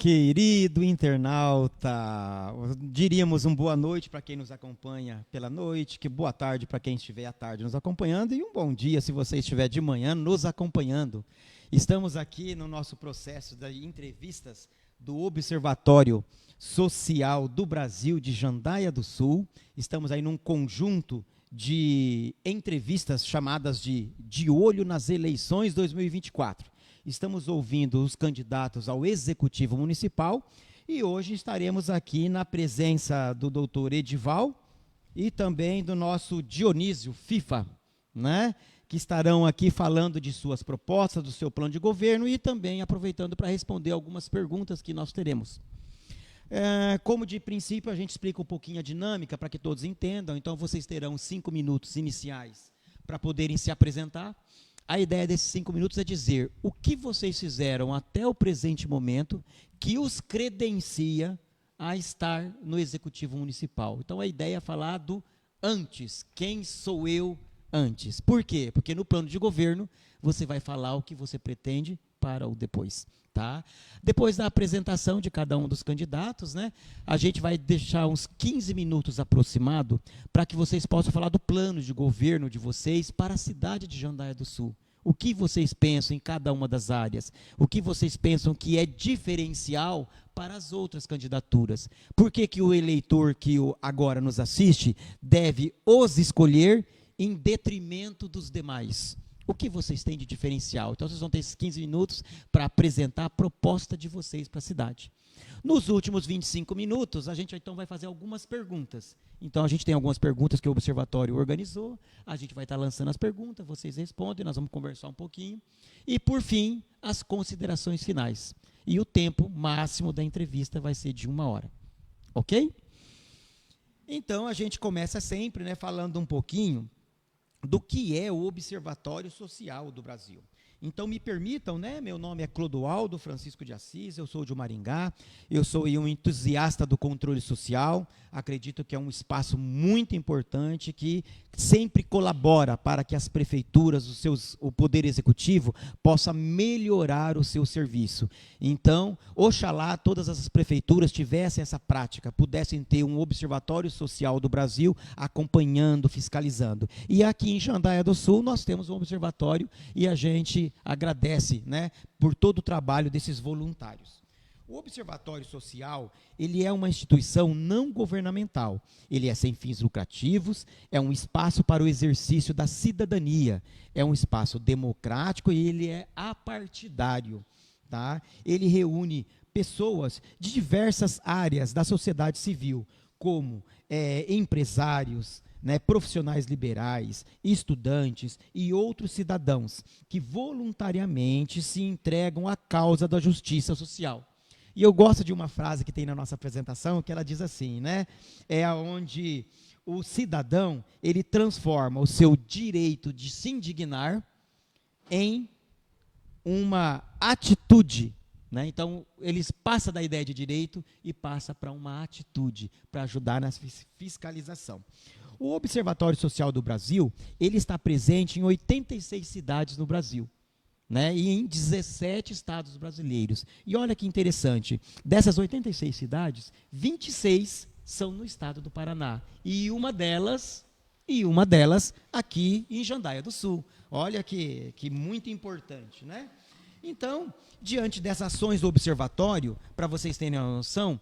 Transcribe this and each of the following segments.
Querido internauta, diríamos um boa noite para quem nos acompanha pela noite, que boa tarde para quem estiver à tarde nos acompanhando e um bom dia se você estiver de manhã nos acompanhando. Estamos aqui no nosso processo de entrevistas do Observatório Social do Brasil de Jandaia do Sul. Estamos aí num conjunto de entrevistas chamadas de Olho nas Eleições 2024. Estamos ouvindo os candidatos ao Executivo Municipal e hoje estaremos aqui na presença do doutor Edival e também do nosso Dionísio FIFA, né? Que estarão aqui falando de suas propostas, do seu plano de governo e também aproveitando para responder algumas perguntas que nós teremos. Como de princípio a gente explica um pouquinho a dinâmica para que todos entendam, então vocês terão 5 minutos iniciais para poderem se apresentar. A ideia desses 5 minutos é dizer o que vocês fizeram até o presente momento que os credencia a estar no Executivo Municipal. Então, a ideia é falar do antes, quem sou eu antes. Por quê? Porque no plano de governo, você vai falar o que você pretende para o depois. Tá? Depois da apresentação de cada um dos candidatos, né, a gente vai deixar uns 15 minutos aproximado para que vocês possam falar do plano de governo de vocês para a cidade de Jandaia do Sul. O que vocês pensam em cada uma das áreas? O que vocês pensam que é diferencial para as outras candidaturas? Por que que o eleitor que agora nos assiste deve os escolher em detrimento dos demais? O que vocês têm de diferencial? Então, vocês vão ter esses 15 minutos para apresentar a proposta de vocês para a cidade. Nos últimos 25 minutos, a gente então vai fazer algumas perguntas. Então, a gente tem algumas perguntas que o Observatório organizou, a gente vai estar lançando as perguntas, vocês respondem, nós vamos conversar um pouquinho. E, por fim, as considerações finais. E o tempo máximo da entrevista vai ser de 1 hora. Ok? Então, a gente começa sempre, né, falando um pouquinho do que é o Observatório Social do Brasil. Então, me permitam, né, meu nome é Clodoaldo Francisco de Assis, eu sou de Maringá, eu sou um entusiasta do controle social, acredito que é um espaço muito importante que sempre colabora para que as prefeituras, o poder executivo, possa melhorar o seu serviço. Então, oxalá todas as prefeituras tivessem essa prática, pudessem ter um observatório social do Brasil acompanhando, fiscalizando. E aqui em Jandaia do Sul nós temos um observatório e a gente agradece, né, por todo o trabalho desses voluntários. O Observatório Social, ele é uma instituição não governamental, ele é sem fins lucrativos, é um espaço para o exercício da cidadania, é um espaço democrático e ele é apartidário. Tá? Ele reúne pessoas de diversas áreas da sociedade civil, como empresários, né, profissionais liberais, estudantes e outros cidadãos que voluntariamente se entregam à causa da justiça social. E eu gosto de uma frase que tem na nossa apresentação, que ela diz assim, né? É onde o cidadão, ele transforma o seu direito de se indignar em uma atitude, né? Então, eles passam da ideia de direito e passa para uma atitude, para ajudar na fiscalização. O Observatório Social do Brasil, ele está presente em 86 cidades no Brasil, né, e em 17 estados brasileiros. E olha que interessante, dessas 86 cidades, 26 são no estado do Paraná. E uma delas aqui em Jandaia do Sul. Olha que muito importante, né? Então, diante dessas ações do observatório, para vocês terem uma noção,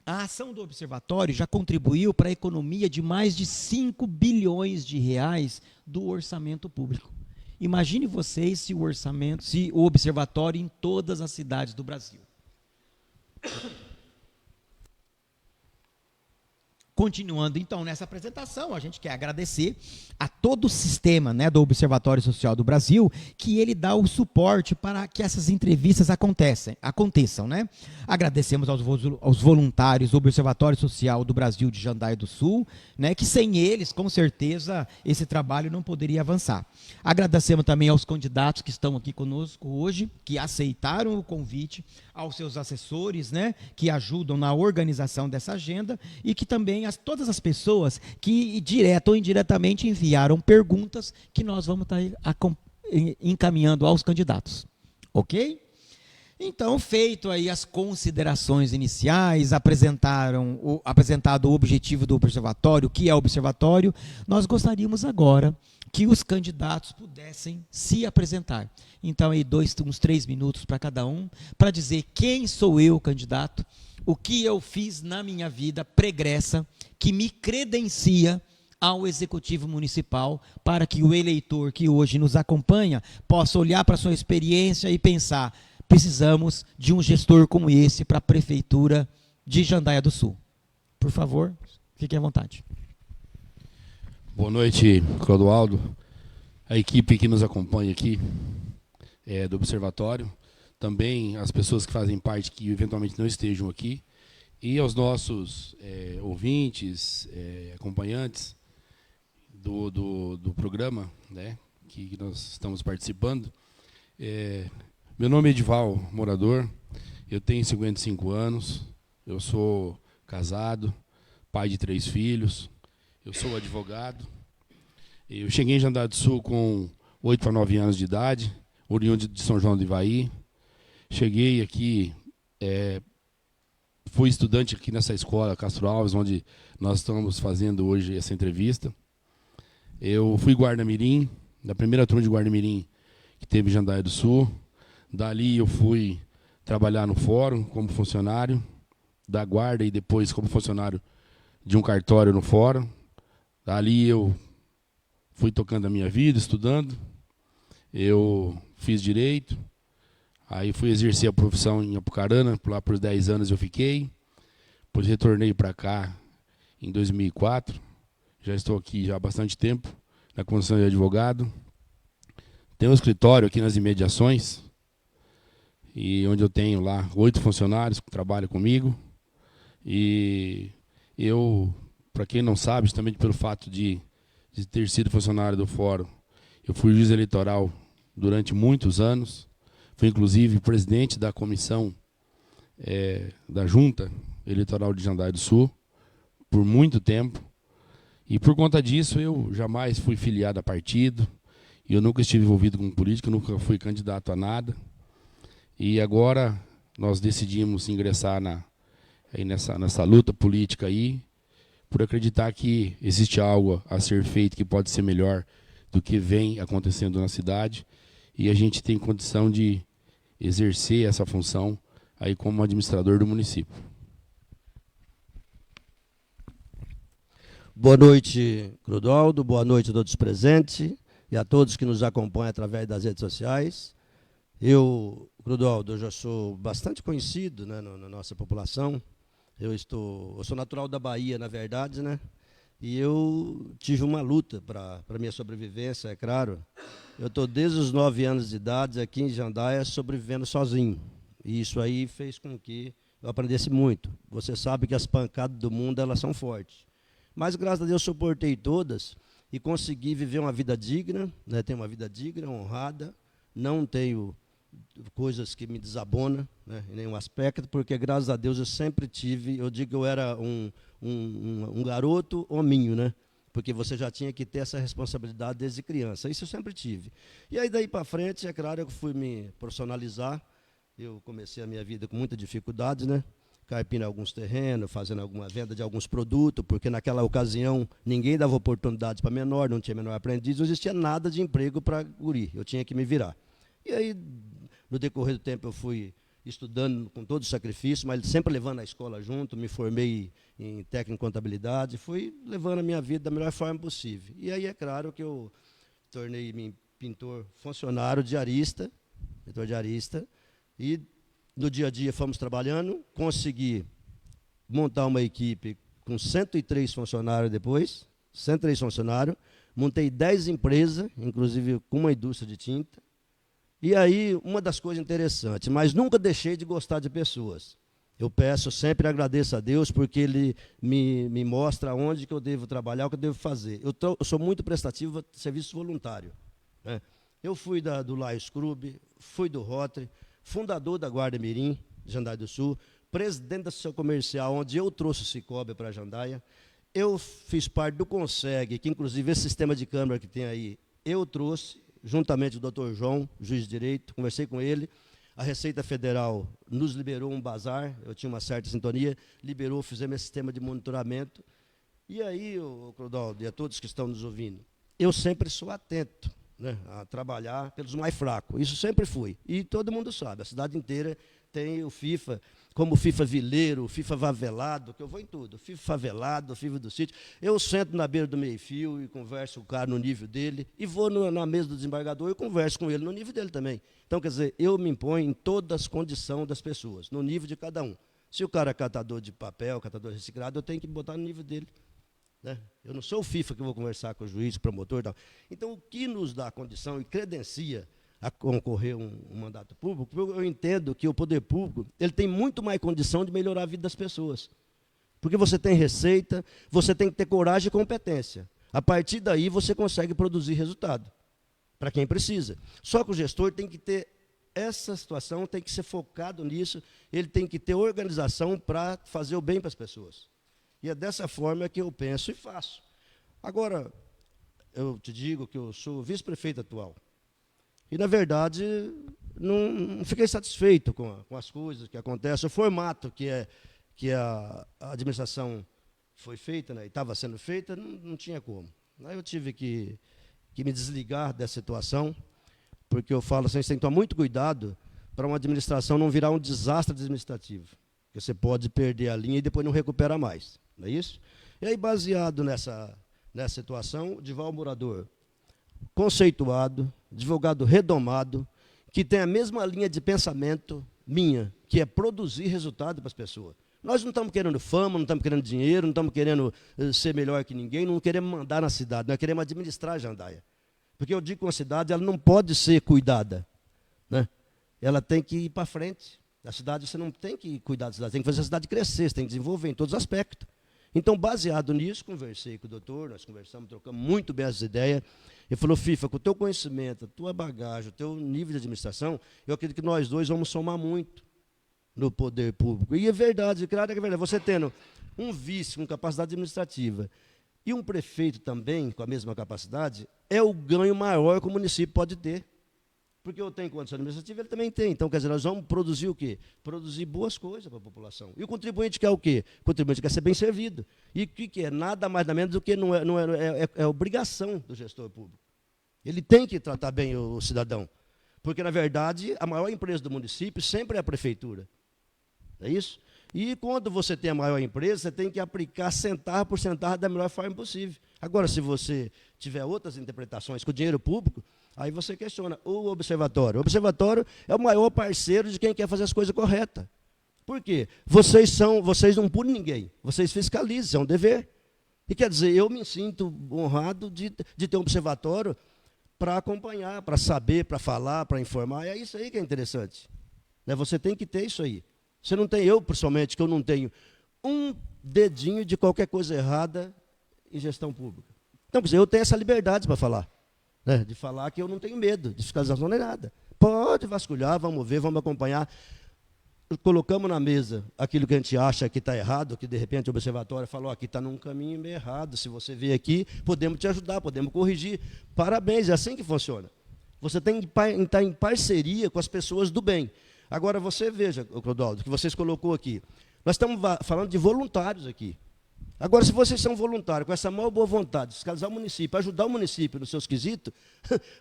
a ação do observatório já contribuiu para a economia de mais de 5 bilhões de reais do orçamento público. Imagine vocês se o observatório em todas as cidades do Brasil. Continuando, então, nessa apresentação, a gente quer agradecer a todo o sistema, né, do Observatório Social do Brasil, que ele dá o suporte para que essas entrevistas aconteçam. Né? Agradecemos aos voluntários do Observatório Social do Brasil de Jandaia do Sul, né, que sem eles, com certeza, esse trabalho não poderia avançar. Agradecemos também aos candidatos que estão aqui conosco hoje, que aceitaram o convite, aos seus assessores, né, que ajudam na organização dessa agenda e que também todas as pessoas que, direta ou indiretamente, enviaram perguntas que nós vamos estar encaminhando aos candidatos. Ok? Então, feito aí as considerações iniciais, apresentado o objetivo do observatório, o que é o observatório, nós gostaríamos agora que os candidatos pudessem se apresentar. Então, aí uns 3 minutos para cada um, para dizer quem sou eu, candidato, o que eu fiz na minha vida pregressa, que me credencia ao Executivo Municipal, para que o eleitor que hoje nos acompanha possa olhar para a sua experiência e pensar: precisamos de um gestor como esse para a Prefeitura de Jandaia do Sul. Por favor, fiquem à vontade. Boa noite, Clodoaldo, a equipe que nos acompanha aqui do Observatório, também as pessoas que fazem parte que eventualmente não estejam aqui, e aos nossos ouvintes, acompanhantes do programa, né, que nós estamos participando. Meu nome é Edival Morador, eu tenho 55 anos, eu sou casado, pai de 3 filhos, eu sou advogado. Eu cheguei em Jandaia do Sul com 8 para 9 anos de idade, oriundo de São João do Ivaí. Cheguei aqui, fui estudante aqui nessa escola, Castro Alves, onde nós estamos fazendo hoje essa entrevista. Eu fui guarda-mirim, da primeira turma de guarda-mirim que teve em Jandaia do Sul. Dali eu fui trabalhar no fórum como funcionário da guarda e depois como funcionário de um cartório no fórum. Dali eu fui tocando a minha vida, estudando. Eu fiz direito, aí fui exercer a profissão em Apucarana, lá por 10 anos eu fiquei. Depois retornei para cá em 2004. Já estou aqui já há bastante tempo, na condição de advogado. Tenho um escritório aqui nas imediações, e onde eu tenho lá 8 funcionários que trabalham comigo. E eu, para quem não sabe, justamente pelo fato de ter sido funcionário do Fórum, eu fui juiz eleitoral durante muitos anos. Fui, inclusive, presidente da comissão da Junta Eleitoral de Jandaia do Sul por muito tempo. E por conta disso, eu jamais fui filiado a partido, e eu nunca estive envolvido com política, nunca fui candidato a nada. E agora nós decidimos ingressar nessa luta política aí, por acreditar que existe algo a ser feito que pode ser melhor do que vem acontecendo na cidade, e a gente tem condição de exercer essa função aí como administrador do município. Boa noite, Clodoaldo, boa noite a todos os presentes e a todos que nos acompanham através das redes sociais. Clodoaldo, eu já sou bastante conhecido, né, na nossa população. Eu sou natural da Bahia, na verdade, né? E eu tive uma luta para a minha sobrevivência, é claro. Eu estou desde os 9 anos de idade aqui em Jandaia sobrevivendo sozinho. E isso aí fez com que eu aprendesse muito. Você sabe que as pancadas do mundo, elas são fortes. Mas, graças a Deus, suportei todas e consegui viver uma vida digna, né? Tenho uma vida digna, honrada, não tenho coisas que me desabonam, né, em nenhum aspecto, porque, graças a Deus, eu sempre tive, eu digo que eu era um garoto hominho, né? Porque você já tinha que ter essa responsabilidade desde criança. Isso eu sempre tive. E aí, daí para frente, é claro, eu fui me profissionalizar. Eu comecei a minha vida com muita dificuldade, né? Carpindo alguns terrenos, fazendo alguma venda de alguns produtos, porque naquela ocasião ninguém dava oportunidade para menor, não tinha menor aprendiz, não existia nada de emprego para guri, eu tinha que me virar. E aí, no decorrer do tempo, eu fui estudando com todo o sacrifício, mas sempre levando a escola junto, me formei em técnico em contabilidade, fui levando a minha vida da melhor forma possível. E aí, é claro que eu tornei-me pintor funcionário, diarista, e no dia a dia fomos trabalhando, consegui montar uma equipe com 103 funcionários depois, 103 funcionários, montei 10 empresas, inclusive com uma indústria de tinta. E aí, uma das coisas interessantes, mas nunca deixei de gostar de pessoas. Eu peço, sempre agradeço a Deus, porque Ele me mostra onde que eu devo trabalhar, o que eu devo fazer. Eu sou muito prestativo de serviço voluntário, né? Eu fui do Lions Club, fui do Rotary, fundador da Guarda Mirim, de Jandaia do Sul, presidente da Associação Comercial, onde eu trouxe o Cicobi para Jandaia. Eu fiz parte do CONSEG, que inclusive esse sistema de câmara que tem aí, eu trouxe, juntamente com o Dr. João, juiz de direito, conversei com ele. A Receita Federal nos liberou um bazar, eu tinha uma certa sintonia, liberou, fizemos esse sistema de monitoramento. E aí, Clodoaldo, e a todos que estão nos ouvindo, eu sempre sou atento, né, a trabalhar pelos mais fracos. Isso sempre fui. E todo mundo sabe, a cidade inteira tem o FIFA, como o FIFA vileiro, o FIFA favelado, que eu vou em tudo. FIFA favelado, o FIFA do sítio. Eu sento na beira do meio-fio e converso com o cara no nível dele, e vou na mesa do desembargador e converso com ele no nível dele também. Então, quer dizer, eu me imponho em todas as condições das pessoas, no nível de cada um. Se o cara é catador de papel, catador reciclado, eu tenho que botar no nível dele. Né? Eu não sou o FIFA que vou conversar com o juiz, promotor e tal. Então, o que nos dá condição e credencia a concorrer um mandato público, eu entendo que o poder público ele tem muito mais condição de melhorar a vida das pessoas. Porque você tem receita, você tem que ter coragem e competência. A partir daí, você consegue produzir resultado para quem precisa. Só que o gestor tem que ter essa situação, tem que ser focado nisso, ele tem que ter organização para fazer o bem para as pessoas. E é dessa forma que eu penso e faço. Agora, eu te digo que eu sou vice-prefeito atual. E, na verdade, não fiquei satisfeito com as coisas que acontecem. O formato que a administração foi feita, né, e estava sendo feita, não tinha como. Aí eu tive que me desligar dessa situação, porque eu falo assim, você tem que tomar muito cuidado para uma administração não virar um desastre administrativo. Porque você pode perder a linha e depois não recupera mais. Não é isso? E aí, baseado nessa situação, o Dival Morador, conceituado, advogado redomado, que tem a mesma linha de pensamento minha, que é produzir resultado para as pessoas. Nós não estamos querendo fama, não estamos querendo dinheiro, não estamos querendo ser melhor que ninguém, não queremos mandar na cidade, nós queremos administrar a Jandaia. Porque eu digo que uma cidade ela não pode ser cuidada, né? Ela tem que ir para frente. A cidade, você não tem que cuidar da cidade, tem que fazer a cidade crescer, você tem que desenvolver em todos os aspectos. Então, baseado nisso, conversei com o doutor, nós conversamos, trocamos muito bem as ideias. Ele falou, FIFA, com o teu conhecimento, a tua bagagem, o teu nível de administração, eu acredito que nós dois vamos somar muito no poder público. E é verdade, claro que é verdade. Você tendo um vice com capacidade administrativa e um prefeito também com a mesma capacidade, é o ganho maior que o município pode ter. Porque eu tenho condição administrativa, ele também tem. Então, quer dizer, nós vamos produzir o quê? Produzir boas coisas para a população. E o contribuinte quer o quê? O contribuinte quer ser bem servido. E o que é? Nada mais nada menos do que é obrigação do gestor público. Ele tem que tratar bem o cidadão. Porque, na verdade, a maior empresa do município sempre é a prefeitura. Não é isso? E quando você tem a maior empresa, você tem que aplicar centavo por centavo da melhor forma possível. Agora, se você tiver outras interpretações com o dinheiro público, aí você questiona o observatório. O observatório é o maior parceiro de quem quer fazer as coisas corretas. Por quê? Vocês não punem ninguém, vocês fiscalizam, é um dever. E quer dizer, eu me sinto honrado de ter um observatório para acompanhar, para saber, para falar, para informar. E é isso aí que é interessante. Né? Você tem que ter isso aí. Você não tem, eu, pessoalmente, que eu não tenho um dedinho de qualquer coisa errada em gestão pública. Então, quer dizer, eu tenho essa liberdade para falar. Né? De falar que eu não tenho medo de fiscalização nem nada. Pode vasculhar, vamos ver, vamos acompanhar. Colocamos na mesa aquilo que a gente acha que está errado, que de repente o observatório falou, aqui está num caminho meio errado, se você vier aqui, podemos te ajudar, podemos corrigir. Parabéns, é assim que funciona. Você tem que estar em parceria com as pessoas do bem. Agora, você veja, Clodoaldo, que vocês colocou aqui. Nós estamos falando de voluntários aqui. Agora, se vocês são voluntários, com essa maior boa vontade de fiscalizar o município, ajudar o município nos seus quesitos,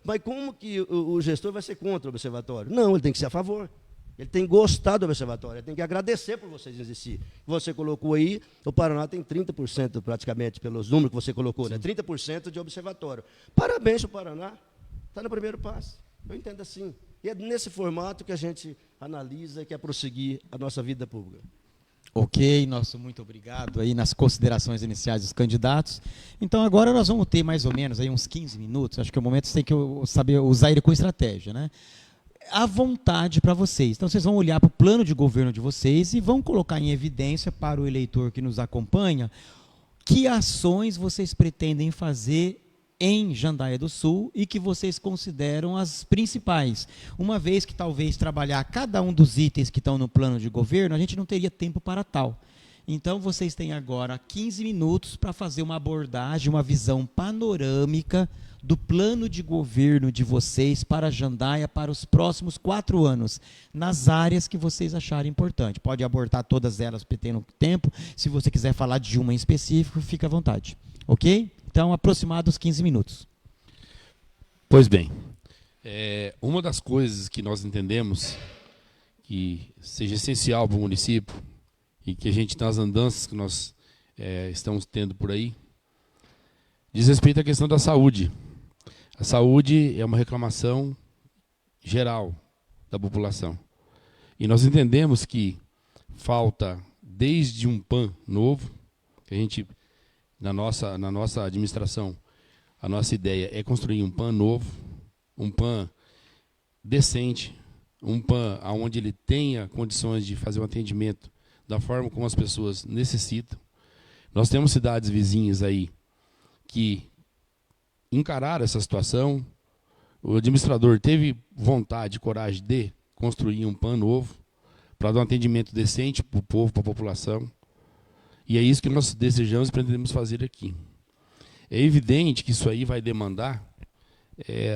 mas como que o gestor vai ser contra o observatório? Não, ele tem que ser a favor. Ele tem que gostar do observatório, ele tem que agradecer por vocês existir. Você colocou aí, o Paraná tem 30% praticamente, pelos números que você colocou, né? 30% de observatório. Parabéns para o Paraná, está no primeiro passo. Eu entendo assim. E é nesse formato que a gente analisa e quer prosseguir a nossa vida pública. Ok, nosso muito obrigado aí nas considerações iniciais dos candidatos. Então agora nós vamos ter mais ou menos aí uns 15 minutos, acho que é o momento que você tem que saber usar ele com estratégia, né? À vontade para vocês. Então vocês vão olhar para o plano de governo de vocês e vão colocar em evidência para o eleitor que nos acompanha que ações vocês pretendem fazer em Jandaia do Sul e que vocês consideram as principais. Uma vez que talvez trabalhar cada um dos itens que estão no plano de governo, a gente não teria tempo para tal. Então, vocês têm agora 15 minutos para fazer uma abordagem, uma visão panorâmica do plano de governo de vocês para a Jandaia para os próximos 4 anos, nas áreas que vocês acharem importante. Pode abortar todas elas, tendo tempo. Se você quiser falar de uma em específico, fica à vontade. Ok? Então, aproximados 15 minutos. Pois bem, uma das coisas que nós entendemos que seja essencial para o município e que a gente, nas andanças que nós estamos tendo por aí, diz respeito à questão da saúde. A saúde é uma reclamação geral da população. E nós entendemos que falta, desde um PAN novo, que a gente, na nossa administração, a nossa ideia é construir um PAN novo, um PAN decente, um PAN onde ele tenha condições de fazer um atendimento da forma como as pessoas necessitam. Nós temos cidades vizinhas aí que encararam essa situação. O administrador teve vontade, coragem de construir um PAN novo para dar um atendimento decente para o povo, para a população. E é isso que nós desejamos e pretendemos fazer aqui. É evidente que isso aí vai demandar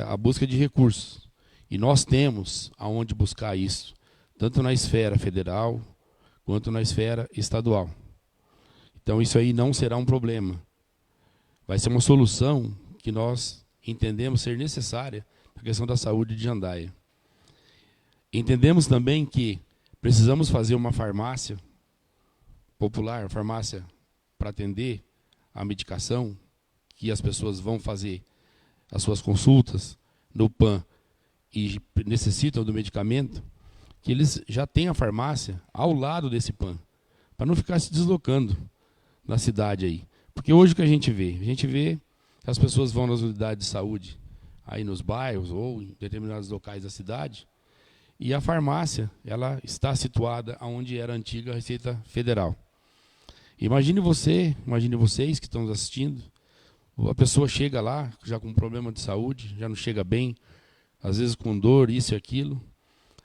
a busca de recursos. E nós temos aonde buscar isso, tanto na esfera federal quanto na esfera estadual. Então isso aí não será um problema. Vai ser uma solução que nós entendemos ser necessária na questão da saúde de Jandaia. Entendemos também que precisamos fazer uma farmácia popular, farmácia para atender a medicação, que as pessoas vão fazer as suas consultas no PAN e necessitam do medicamento, que eles já têm a farmácia ao lado desse PAN, para não ficar se deslocando na cidade aí. Porque hoje o que a gente vê que as pessoas vão nas unidades de saúde, aí nos bairros ou em determinados locais da cidade, e a farmácia ela está situada onde era a antiga Receita Federal. Imagine vocês que estão nos assistindo, a pessoa chega lá já com um problema de saúde, já não chega bem, às vezes com dor, isso e aquilo,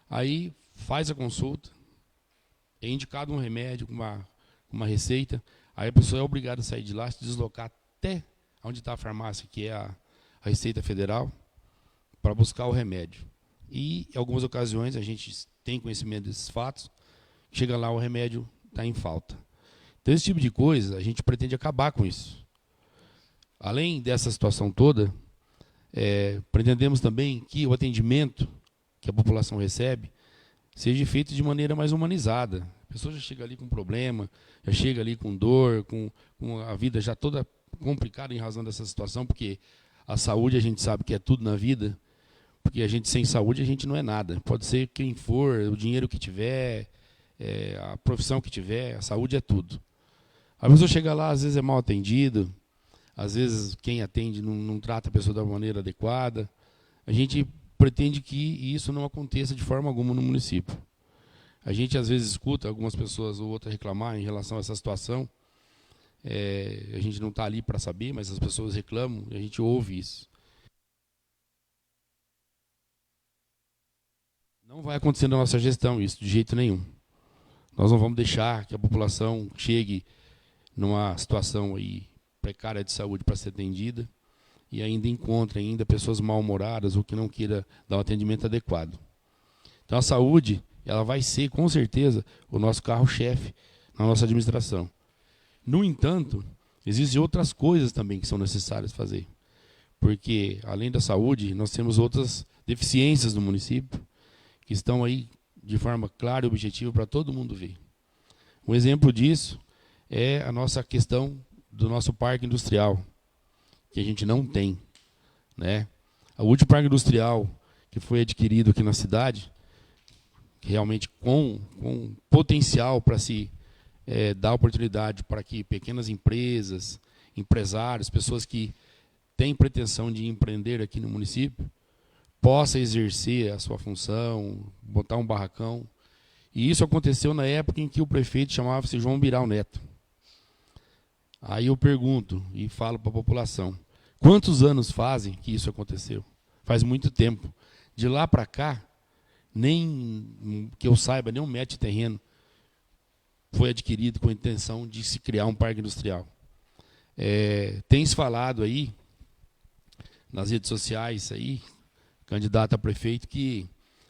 aí faz a consulta, é indicado um remédio com uma receita, aí a pessoa é obrigada a sair de lá, se deslocar até onde está a farmácia, que é a Receita Federal, para buscar o remédio. E em algumas ocasiões, a gente tem conhecimento desses fatos, chega lá o remédio está em falta. Então esse tipo de coisa, a gente pretende acabar com isso. Além dessa situação toda, pretendemos também que o atendimento que a população recebe seja feito de maneira mais humanizada. A pessoa já chega ali com problema, já chega ali com dor, com a vida já toda complicada em razão dessa situação, porque a saúde a gente sabe que é tudo na vida, porque a gente sem saúde a gente não é nada. Pode ser quem for, o dinheiro que tiver, a profissão que tiver, a saúde é tudo. A pessoa chega lá, às vezes é mal atendido, às vezes quem atende não trata a pessoa da maneira adequada. A gente pretende que isso não aconteça de forma alguma no município. A gente às vezes escuta algumas pessoas ou outras reclamar em relação a essa situação. A gente não está ali para saber, mas as pessoas reclamam e a gente ouve isso. Não vai acontecer na nossa gestão isso, de jeito nenhum. Nós não vamos deixar que a população chegue numa situação aí precária de saúde para ser atendida e ainda encontre pessoas mal-humoradas ou que não queira dar um atendimento adequado. Então a saúde, ela vai ser com certeza o nosso carro-chefe na nossa administração. No entanto, existem outras coisas também que são necessárias fazer. Porque além da saúde, nós temos outras deficiências no município que estão aí de forma clara e objetiva para todo mundo ver. Um exemplo disso é a nossa questão do nosso parque industrial, que a gente não tem, né? O último parque industrial que foi adquirido aqui na cidade, realmente com potencial para se dar oportunidade para que pequenas empresas, empresários, pessoas que têm pretensão de empreender aqui no município, possa exercer a sua função, botar um barracão. E isso aconteceu na época em que o prefeito chamava-se João Biral Neto. Aí eu pergunto e falo para a população, quantos anos fazem que isso aconteceu? Faz muito tempo. De lá para cá, nem que eu saiba, nem um metro de terreno foi adquirido com a intenção de se criar um parque industrial. Tem se falado aí, nas redes sociais aí, candidato a prefeito, que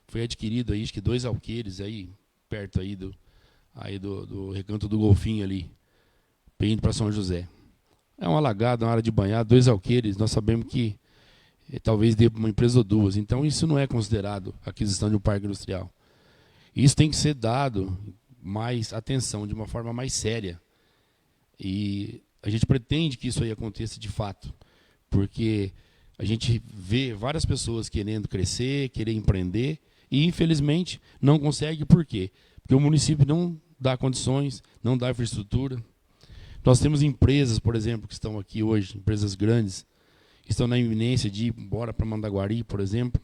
foi adquirido aí, acho que 2 alqueires aí, perto aí do Recanto do Golfinho ali, indo para São José. É um alagado, uma área de banhar, 2 alqueires, nós sabemos que talvez dê para uma empresa ou 2. Então isso não é considerado aquisição de um parque industrial. Isso tem que ser dado mais atenção, de uma forma mais séria. E a gente pretende que isso aí aconteça de fato, porque a gente vê várias pessoas querendo crescer, querer empreender, e infelizmente não consegue. Por quê? Porque o município não dá condições, não dá infraestrutura. Nós temos empresas, por exemplo, que estão aqui hoje, empresas grandes, que estão na iminência de ir embora para Mandaguari, por exemplo.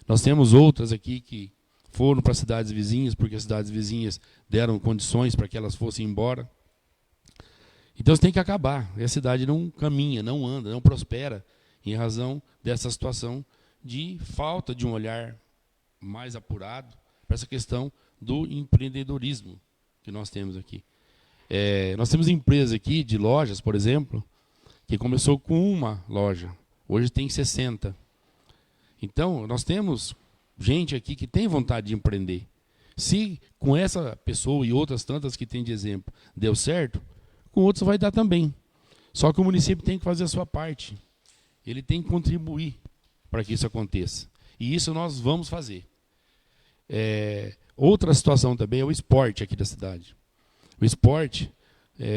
Nós temos outras aqui que foram para cidades vizinhas, porque as cidades vizinhas deram condições para que elas fossem embora. Então isso tem que acabar. E a cidade não caminha, não anda, não prospera, em razão dessa situação de falta de um olhar mais apurado para essa questão do empreendedorismo que nós temos aqui. Nós temos empresas aqui de lojas, por exemplo, que começou com uma loja, hoje tem 60. Então, nós temos gente aqui que tem vontade de empreender. Se com essa pessoa e outras tantas que tem de exemplo deu certo, com outros vai dar também. Só que o município tem que fazer a sua parte. Ele tem que contribuir para que isso aconteça. E isso nós vamos fazer. Outra situação também é o esporte aqui da cidade. O esporte,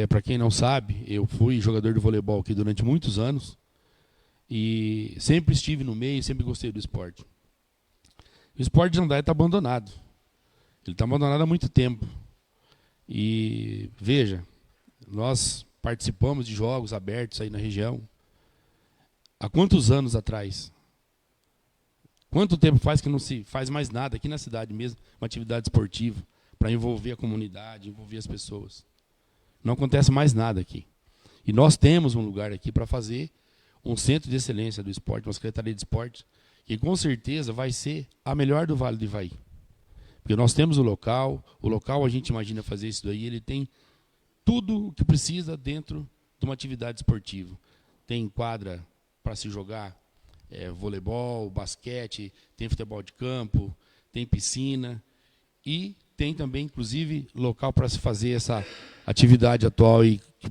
para quem não sabe, eu fui jogador de voleibol aqui durante muitos anos e sempre estive no meio, sempre gostei do esporte. O esporte de Jandaia está abandonado. Ele está abandonado há muito tempo. E, veja, nós participamos de jogos abertos aí na região. Há quantos anos atrás? Quanto tempo faz que não se faz mais nada aqui na cidade mesmo, uma atividade esportiva, para envolver a comunidade, envolver as pessoas? Não acontece mais nada aqui. E nós temos um lugar aqui para fazer um centro de excelência do esporte, uma secretaria de esporte, que com certeza vai ser a melhor do Vale do Ivaí. Porque nós temos o local a gente imagina fazer isso daí, ele tem tudo o que precisa dentro de uma atividade esportiva. Tem quadra para se jogar voleibol, basquete, tem futebol de campo, tem piscina e tem também, inclusive, local para se fazer essa atividade atual e que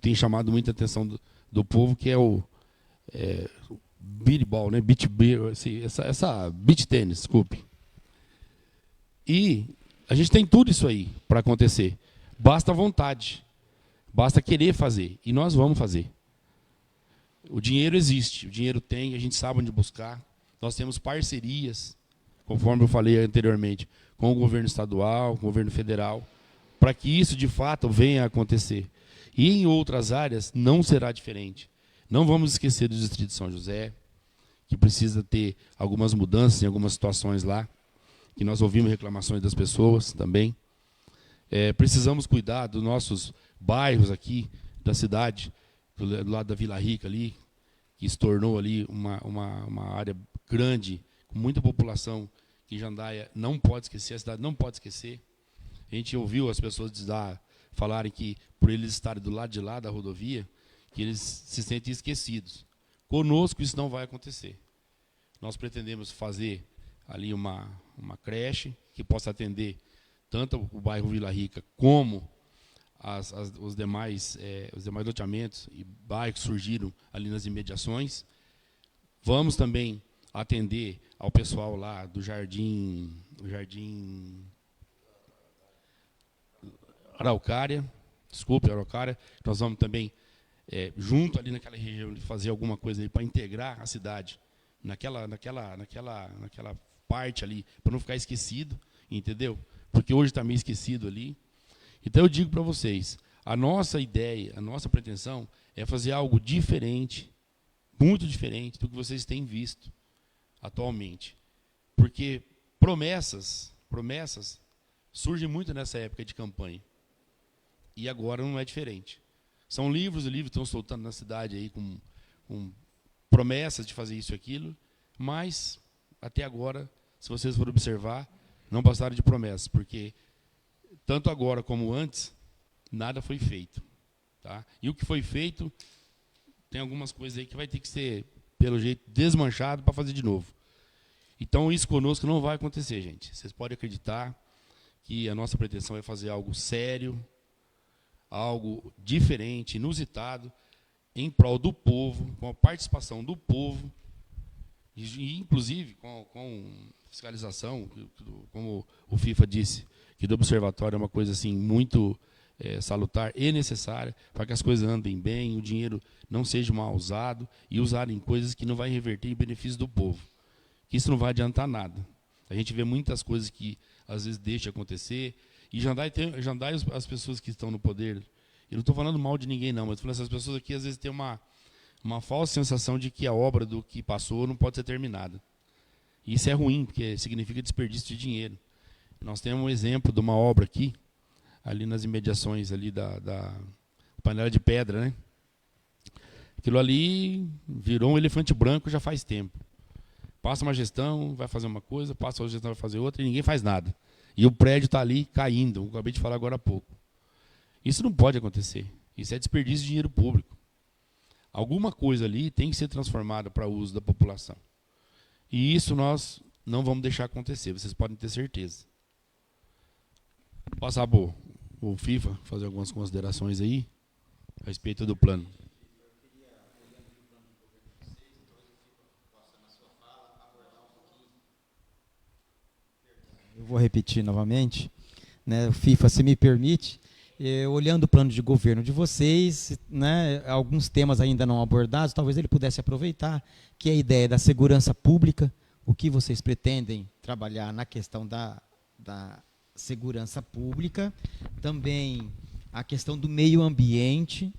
tem chamado muita atenção do povo, que é o beachball, né? Essa beach tênis, desculpe. E a gente tem tudo isso aí para acontecer. Basta vontade, basta querer fazer, e nós vamos fazer. O dinheiro existe, o dinheiro tem, a gente sabe onde buscar. Nós temos parcerias, conforme eu falei anteriormente, com o governo estadual, com o governo federal, para que isso de fato venha a acontecer. E em outras áreas não será diferente. Não vamos esquecer do Distrito de São José, que precisa ter algumas mudanças em algumas situações lá, que nós ouvimos reclamações das pessoas também. Precisamos cuidar dos nossos bairros aqui da cidade, do lado da Vila Rica ali, que se tornou ali uma área grande, com muita população, que Jandaia não pode esquecer, a cidade não pode esquecer. A gente ouviu as pessoas falarem que, por eles estarem do lado de lá da rodovia, que eles se sentem esquecidos. Conosco isso não vai acontecer. Nós pretendemos fazer ali uma creche que possa atender tanto o bairro Vila Rica como os demais loteamentos e bairros que surgiram ali nas imediações. Vamos também atender ao pessoal lá do Jardim Araucária. Nós vamos também, junto ali naquela região, fazer alguma coisa para integrar a cidade naquela parte ali, para não ficar esquecido, entendeu? Porque hoje está meio esquecido ali. Então eu digo para vocês, a nossa ideia, a nossa pretensão é fazer algo diferente, muito diferente do que vocês têm visto atualmente. Porque promessas surgem muito nessa época de campanha. E agora não é diferente. São livros e livros que estão soltando na cidade aí com promessas de fazer isso e aquilo, mas até agora, se vocês forem observar, não passaram de promessas, porque tanto agora como antes, nada foi feito. Tá? E o que foi feito, tem algumas coisas aí que vai ter que ser pelo jeito, desmanchado para fazer de novo. Então, isso conosco não vai acontecer, gente. Vocês podem acreditar que a nossa pretensão é fazer algo sério, algo diferente, inusitado, em prol do povo, com a participação do povo, e inclusive com fiscalização, como o FIFA disse, que do observatório é uma coisa assim muito salutar e necessária, para que as coisas andem bem, o dinheiro não seja mal usado e usado em coisas que não vai reverter em benefício do povo. Que isso não vai adiantar nada. A gente vê muitas coisas que às vezes deixa acontecer, e Jandai, as pessoas que estão no poder, eu não estou falando mal de ninguém não, mas estou falando essas pessoas aqui às vezes têm uma falsa sensação de que a obra do que passou não pode ser terminada. E isso é ruim, porque significa desperdício de dinheiro. Nós temos um exemplo de uma obra aqui, ali nas imediações ali da Panela de Pedra, né? Aquilo ali virou um elefante branco já faz tempo. Passa uma gestão, vai fazer uma coisa, passa outra gestão, vai fazer outra, e ninguém faz nada. E o prédio está ali caindo, eu acabei de falar agora há pouco. Isso não pode acontecer. Isso é desperdício de dinheiro público. Alguma coisa ali tem que ser transformada para uso da população. E isso nós não vamos deixar acontecer, vocês podem ter certeza. Passar o FIFA, fazer algumas considerações aí a respeito do plano. Eu vou repetir novamente, né, o FIFA, se me permite, olhando o plano de governo de vocês, né, alguns temas ainda não abordados, talvez ele pudesse aproveitar, que é a ideia da segurança pública, o que vocês pretendem trabalhar na questão da segurança pública, também a questão do meio ambiente,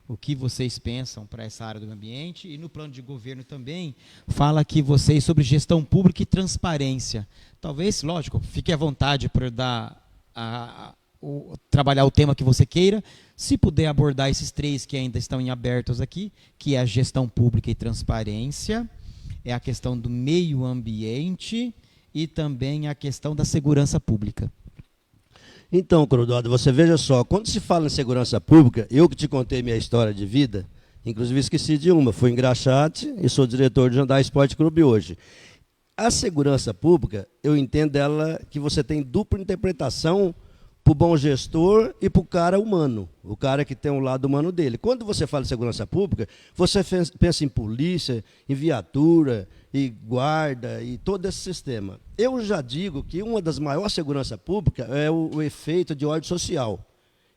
o que vocês pensam para essa área do meio ambiente, e no plano de governo também fala aqui vocês sobre gestão pública e transparência. Talvez, lógico, fique à vontade para trabalhar o tema que você queira, se puder abordar esses três que ainda estão em abertos aqui, que é a gestão pública e transparência, é a questão do meio ambiente e também a questão da segurança pública. Então, Clodoaldo, você veja só, quando se fala em segurança pública, eu que te contei minha história de vida, inclusive esqueci de uma, fui em Graxate e sou diretor de Jandai Esporte Clube hoje. A segurança pública, eu entendo ela que você tem dupla interpretação para o bom gestor e para o cara humano, o cara que tem um lado humano dele. Quando você fala de segurança pública, você pensa em polícia, em viatura, e guarda, e todo esse sistema. Eu já digo que uma das maiores seguranças públicas é o efeito de ordem social.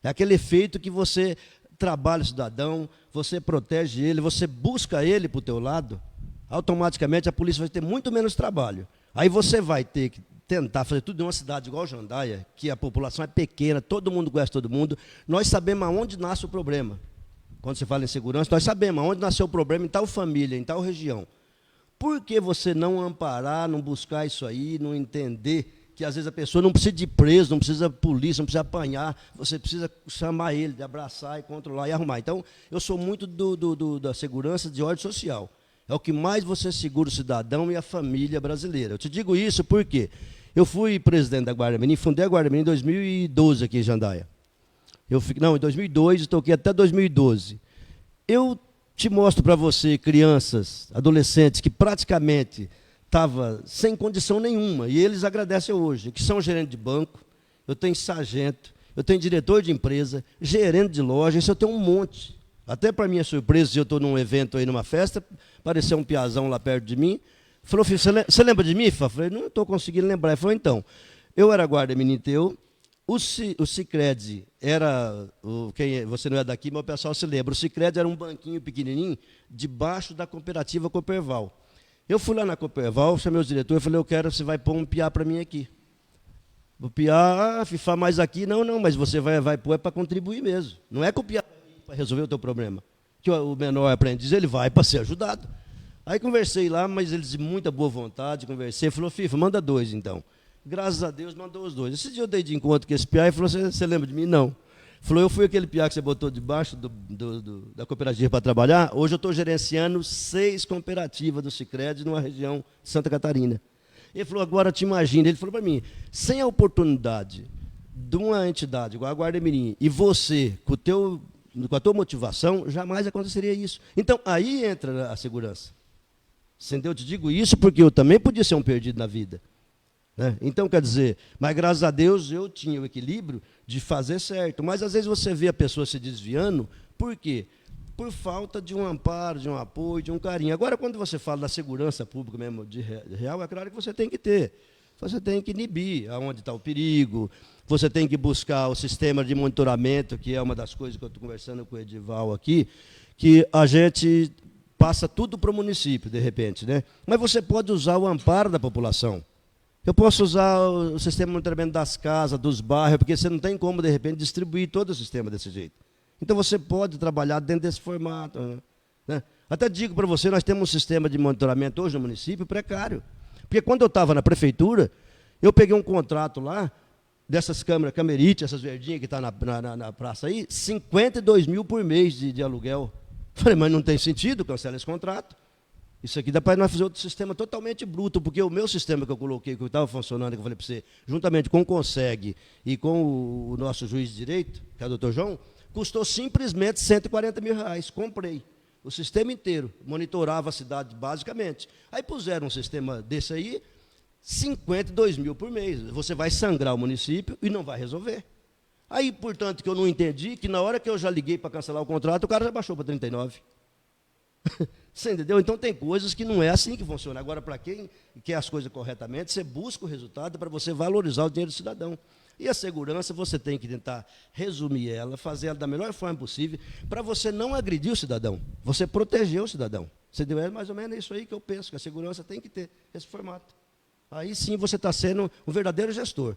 É aquele efeito que você trabalha o cidadão, você protege ele, você busca ele para o teu lado, automaticamente a polícia vai ter muito menos trabalho. Aí você vai ter que tentar fazer tudo em uma cidade igual Jandaia, que a população é pequena, todo mundo conhece todo mundo, nós sabemos aonde nasce o problema. Quando você fala em segurança, nós sabemos aonde nasceu o problema em tal família, em tal região. Por que você não amparar, não buscar isso aí, não entender que às vezes a pessoa não precisa de preso, não precisa de polícia, não precisa apanhar, você precisa chamar ele, de abraçar e controlar e arrumar. Então, eu sou muito da segurança de ordem social. É o que mais você segura o cidadão e a família brasileira. Eu te digo isso porque eu fui presidente da Guarda Mirim, fundei a Guarda Mirim em 2012 aqui em Jandaia. Em 2002 e toquei até 2012. Eu te mostro para você crianças, adolescentes que praticamente estavam sem condição nenhuma, e eles agradecem hoje, que são gerente de banco, eu tenho sargento, eu tenho diretor de empresa, gerente de loja, isso eu tenho um monte. Até para minha surpresa, eu estou num evento aí, numa festa, apareceu um piazão lá perto de mim, falou, filho, você lembra de mim? Eu falei, não estou conseguindo lembrar. Ele falou, então, eu era guarda Miniteu, o Sicredi era, você não é daqui, mas o pessoal se lembra, o Sicredi era um banquinho pequenininho, debaixo da cooperativa Cooperval. Eu fui lá na Cooperval, chamei os diretores, falei, você vai pôr um piá para mim aqui. O piá, FIFA mais aqui, não, mas você vai pôr para contribuir mesmo. Não é que o piá para resolver o teu problema. Que o menor aprendiz, ele vai para ser ajudado. Aí conversei lá, mas eles de muita boa vontade, conversei, falou, FIFA, manda 2 então. Graças a Deus, mandou os 2. Esse dia eu dei de encontro com esse piá e falou, você lembra de mim? Não. Falou, eu fui aquele piá que você botou debaixo da cooperativa para trabalhar, hoje eu estou gerenciando 6 cooperativas do Sicredi numa região de Santa Catarina. Ele falou, agora te imagina, ele falou para mim, sem a oportunidade de uma entidade igual a Guarda Mirim, e você, com a tua motivação, jamais aconteceria isso. Então, aí entra a segurança. Entendeu? Eu te digo isso porque eu também podia ser um perdido na vida. Né? Então, quer dizer, mas graças a Deus eu tinha o equilíbrio de fazer certo. Mas às vezes você vê a pessoa se desviando, por quê? Por falta de um amparo, de um apoio, de um carinho. Agora, quando você fala da segurança pública mesmo, de real, é claro que você tem que ter. Você tem que inibir aonde está o perigo, você tem que buscar o sistema de monitoramento, que é uma das coisas que eu estou conversando com o Edival aqui, que a gente passa tudo para o município, de repente, né? Mas você pode usar o amparo da população. Eu posso usar o sistema de monitoramento das casas, dos bairros, porque você não tem como, de repente, distribuir todo o sistema desse jeito. Então, você pode trabalhar dentro desse formato. Né? Até digo para você, nós temos um sistema de monitoramento hoje no município precário. Porque quando eu estava na prefeitura, eu peguei um contrato lá, dessas câmeras, camerite, essas verdinhas que estão na praça aí, 52 mil por mês de aluguel. Falei, mas não tem sentido, cancela esse contrato. Isso aqui dá para nós fazer outro sistema totalmente bruto, porque o meu sistema que eu coloquei, que estava funcionando, que eu falei para você, juntamente com o Conseg e com o nosso juiz de direito, que é o doutor João, custou simplesmente R$140 mil. Comprei o sistema inteiro, monitorava a cidade basicamente. Aí puseram um sistema desse aí, 52 mil por mês. Você vai sangrar o município e não vai resolver. Aí, portanto, que eu não entendi, que na hora que eu já liguei para cancelar o contrato, o cara já baixou para 39. Você entendeu? Então tem coisas que não é assim que funciona. Agora, para quem quer as coisas corretamente, você busca o resultado para você valorizar o dinheiro do cidadão. E a segurança, você tem que tentar resumir ela, fazer ela da melhor forma possível, para você não agredir o cidadão, você proteger o cidadão. Você entendeu? É mais ou menos isso aí que eu penso, que a segurança tem que ter esse formato. Aí sim você está sendo um verdadeiro gestor.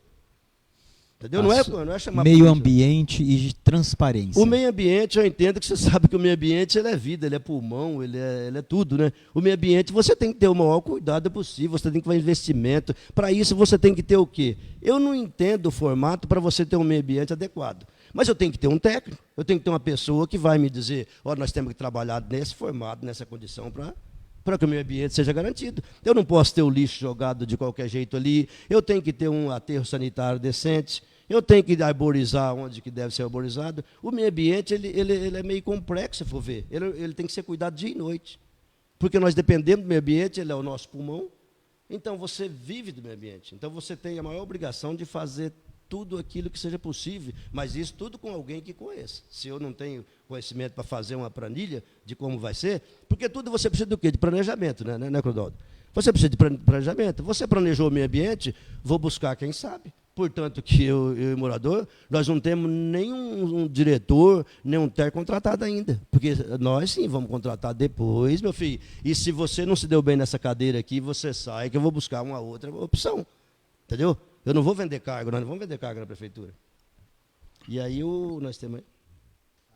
Entendeu? Não é chamar meio ambiente e transparência. O meio ambiente, eu entendo que você sabe que o meio ambiente ele é vida, ele é pulmão, ele é tudo, né? O meio ambiente você tem que ter o maior cuidado possível, você tem que fazer investimento. Para isso você tem que ter o quê? Eu não entendo o formato para você ter um meio ambiente adequado. Mas eu tenho que ter um técnico, eu tenho que ter uma pessoa que vai me dizer, olha, nós temos que trabalhar nesse formato, nessa condição para que o meio ambiente seja garantido. Eu não posso ter o lixo jogado de qualquer jeito ali, eu tenho que ter um aterro sanitário decente, eu tenho que arborizar onde que deve ser arborizado. O meio ambiente ele é meio complexo, se for ver. Ele tem que ser cuidado dia e noite. Porque nós dependemos do meio ambiente, ele é o nosso pulmão. Então, você vive do meio ambiente. Então, você tem a maior obrigação de fazer tudo aquilo que seja possível, mas isso tudo com alguém que conheça. Se eu não tenho conhecimento para fazer uma planilha de como vai ser, porque tudo você precisa do quê? De planejamento, né, Clodoaldo? Você precisa de planejamento. Você planejou o meio ambiente, vou buscar quem sabe. Portanto, que eu e o morador, nós não temos nenhum diretor, nenhum técnico contratado ainda. Porque nós, sim, vamos contratar depois, meu filho. E se você não se deu bem nessa cadeira aqui, você sai, que eu vou buscar uma outra opção. Entendeu? Eu não vou vender cargo, nós não vamos vender cargo na prefeitura. E aí nós temos...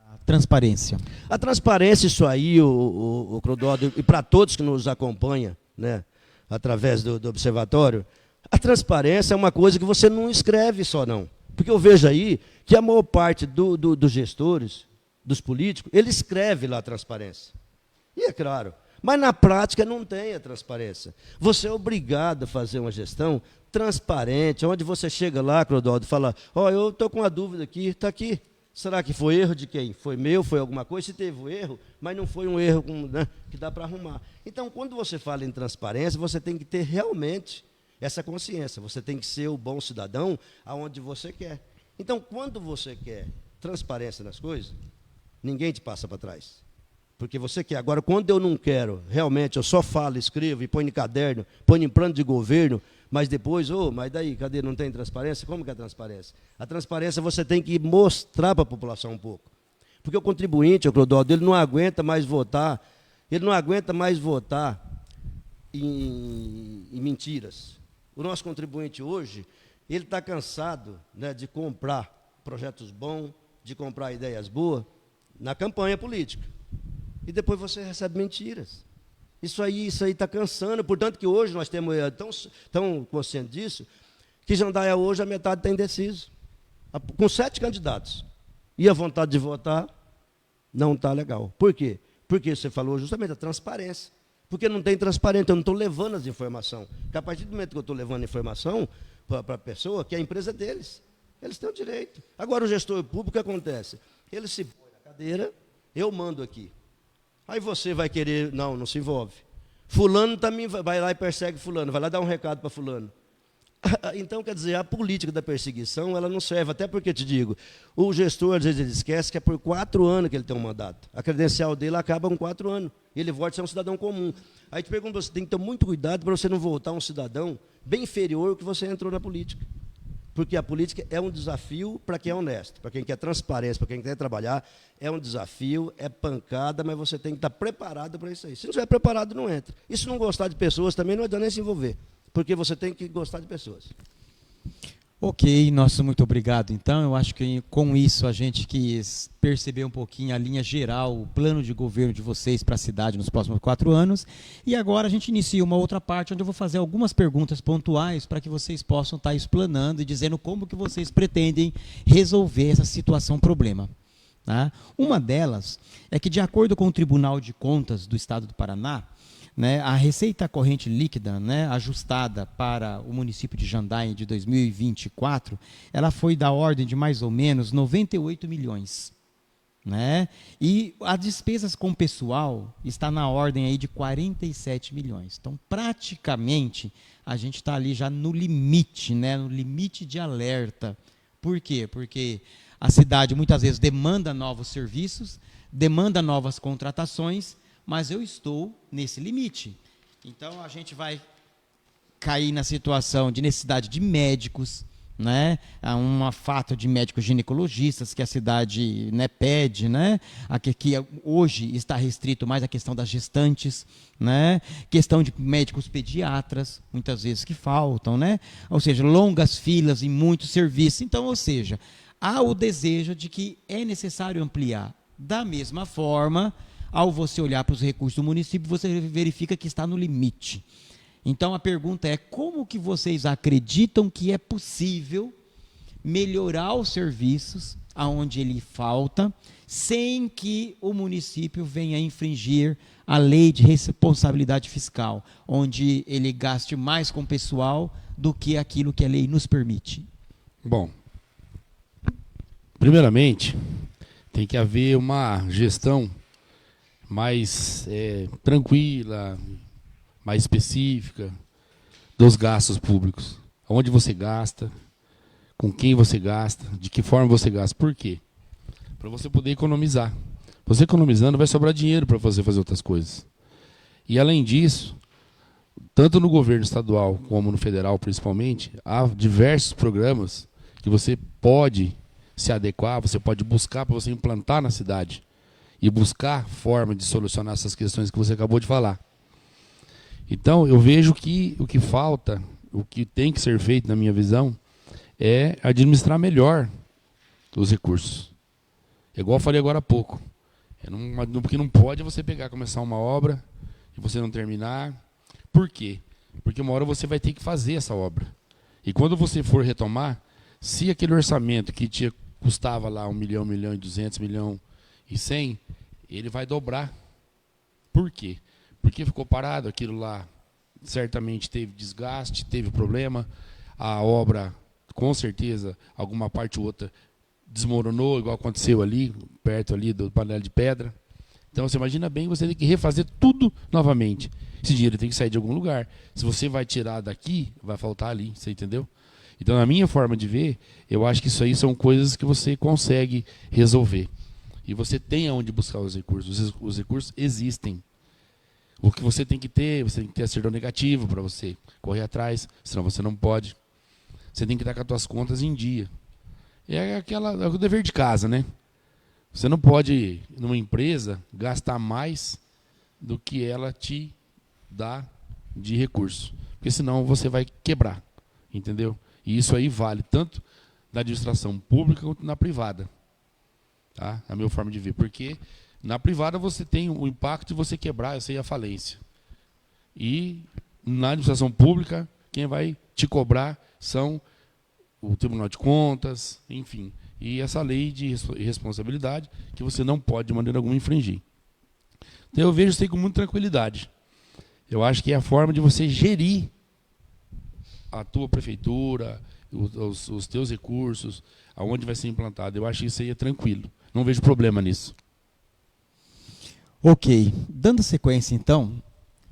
A transparência. A transparência, isso aí, o Clodoaldo, e para todos que nos acompanham, né, através do observatório, a transparência é uma coisa que você não escreve só, não. Porque eu vejo aí que a maior parte dos gestores, dos políticos, ele escreve lá a transparência. E é claro, mas na prática não tem a transparência. Você é obrigado a fazer uma gestão transparente, onde você chega lá, Clodoaldo, e fala, eu estou com uma dúvida aqui, está aqui. Será que foi erro de quem? Foi meu, foi alguma coisa? Se teve um erro, mas não foi um erro né, que dá para arrumar. Então, quando você fala em transparência, você tem que ter realmente essa consciência. Você tem que ser o bom cidadão aonde você quer. Então, quando você quer transparência nas coisas, ninguém te passa para trás. Porque você quer. Agora, quando eu não quero, realmente, eu só falo, escrevo e ponho em caderno, ponho em plano de governo, mas depois, mas daí, cadê? Não tem transparência? Como que é a transparência? A transparência você tem que mostrar para a população um pouco. Porque o contribuinte, o Clodoaldo, ele não aguenta mais votar, em mentiras. O nosso contribuinte hoje, ele está cansado, né, de comprar projetos bons, de comprar ideias boas na campanha política. E depois você recebe mentiras. Isso aí está cansando. Portanto, que hoje nós temos tão consciente disso, que Jandaia hoje a metade está indeciso. Com 7 candidatos. E a vontade de votar não está legal. Por quê? Porque você falou justamente a transparência. Porque não tem transparência, eu não estou levando as informações. Porque a partir do momento que eu estou levando informação para a pessoa, que é a empresa deles, eles têm o direito. Agora, o gestor público, o que acontece? Ele se põe na cadeira, eu mando aqui. Aí você vai querer, não se envolve. Fulano também vai lá e persegue fulano, vai lá dar um recado para fulano. Então, quer dizer, a política da perseguição, ela não serve, até porque, te digo, o gestor, às vezes, ele esquece que é por 4 anos que ele tem um mandato. A credencial dele acaba com 4 anos. Ele volta a ser um cidadão comum. Aí te pergunto, você tem que ter muito cuidado para você não voltar um cidadão bem inferior ao que você entrou na política. Porque a política é um desafio para quem é honesto, para quem quer transparência, para quem quer trabalhar, é um desafio, é pancada, mas você tem que estar preparado para isso aí. Se não estiver preparado, não entra. E se não gostar de pessoas, também não adianta nem se envolver, porque você tem que gostar de pessoas. Ok, nosso muito obrigado. Então, eu acho que com isso a gente quis perceber um pouquinho a linha geral, o plano de governo de vocês para a cidade nos próximos 4 anos. E agora a gente inicia uma outra parte onde eu vou fazer algumas perguntas pontuais para que vocês possam estar explanando e dizendo como que vocês pretendem resolver essa situação, problema. Tá? Uma delas é que, de acordo com o Tribunal de Contas do Estado do Paraná, né, a receita corrente líquida, né, ajustada para o município de Jandaia de 2024, ela foi da ordem de mais ou menos 98 milhões. Né? E as despesas com pessoal está na ordem aí de 47 milhões. Então, praticamente, a gente está ali já no limite, né, no limite de alerta. Por quê? Porque a cidade muitas vezes demanda novos serviços, demanda novas contratações, mas eu estou nesse limite. Então, a gente vai cair na situação de necessidade de médicos, né? Há uma falta de médicos ginecologistas que a cidade, né, pede, né? Que hoje está restrito mais a questão das gestantes, né? Questão de médicos pediatras, muitas vezes que faltam, né? Ou seja, longas filas em muitos serviços. Então, ou seja, há o desejo de que é necessário ampliar. Da mesma forma, ao você olhar para os recursos do município, você verifica que está no limite. Então, a pergunta é, como que vocês acreditam que é possível melhorar os serviços aonde ele falta, sem que o município venha infringir a lei de responsabilidade fiscal, onde ele gaste mais com pessoal do que aquilo que a lei nos permite? Bom, primeiramente, tem que haver uma gestão mais tranquila, mais específica dos gastos públicos. Onde você gasta, com quem você gasta, de que forma você gasta. Por quê? Para você poder economizar. Você economizando vai sobrar dinheiro para você fazer outras coisas. E além disso, tanto no governo estadual como no federal principalmente, há diversos programas que você pode se adequar, você pode buscar para você implantar na cidade. E buscar forma de solucionar essas questões que você acabou de falar. Então, eu vejo que o que falta, o que tem que ser feito, na minha visão, é administrar melhor os recursos. Igual eu falei agora há pouco. Porque não pode você começar uma obra e você não terminar. Por quê? Porque uma hora você vai ter que fazer essa obra. E quando você for retomar, se aquele orçamento que custava lá 1 milhão, 1 milhão e 200, 1 milhão e 100, ele vai dobrar. Por quê? Porque ficou parado, aquilo lá certamente teve desgaste, teve problema, a obra, com certeza, alguma parte ou outra desmoronou, igual aconteceu ali, perto ali do panela de pedra. Então, você imagina bem, você tem que refazer tudo novamente. Esse dinheiro tem que sair de algum lugar. Se você vai tirar daqui, vai faltar ali, você entendeu? Então, na minha forma de ver, eu acho que isso aí são coisas que você consegue resolver. E você tem aonde buscar os recursos. Os recursos existem. O que você tem que ter a certidão negativa para você correr atrás, senão você não pode. Você tem que estar com as suas contas em dia. É o dever de casa, né? Você não pode, numa empresa, gastar mais do que ela te dá de recurso. Porque senão você vai quebrar. Entendeu? E isso aí vale tanto na administração pública quanto na privada. Tá? É a minha forma de ver. Porque na privada você tem o impacto de você quebrar essa aí a falência. E na administração pública, quem vai te cobrar são o Tribunal de Contas, enfim. E essa lei de responsabilidade que você não pode, de maneira alguma, infringir. Então eu vejo isso aí com muita tranquilidade. Eu acho que é a forma de você gerir a tua prefeitura, os teus recursos, aonde vai ser implantado. Eu acho que isso aí é tranquilo. Não vejo problema nisso. Ok. Dando sequência, então,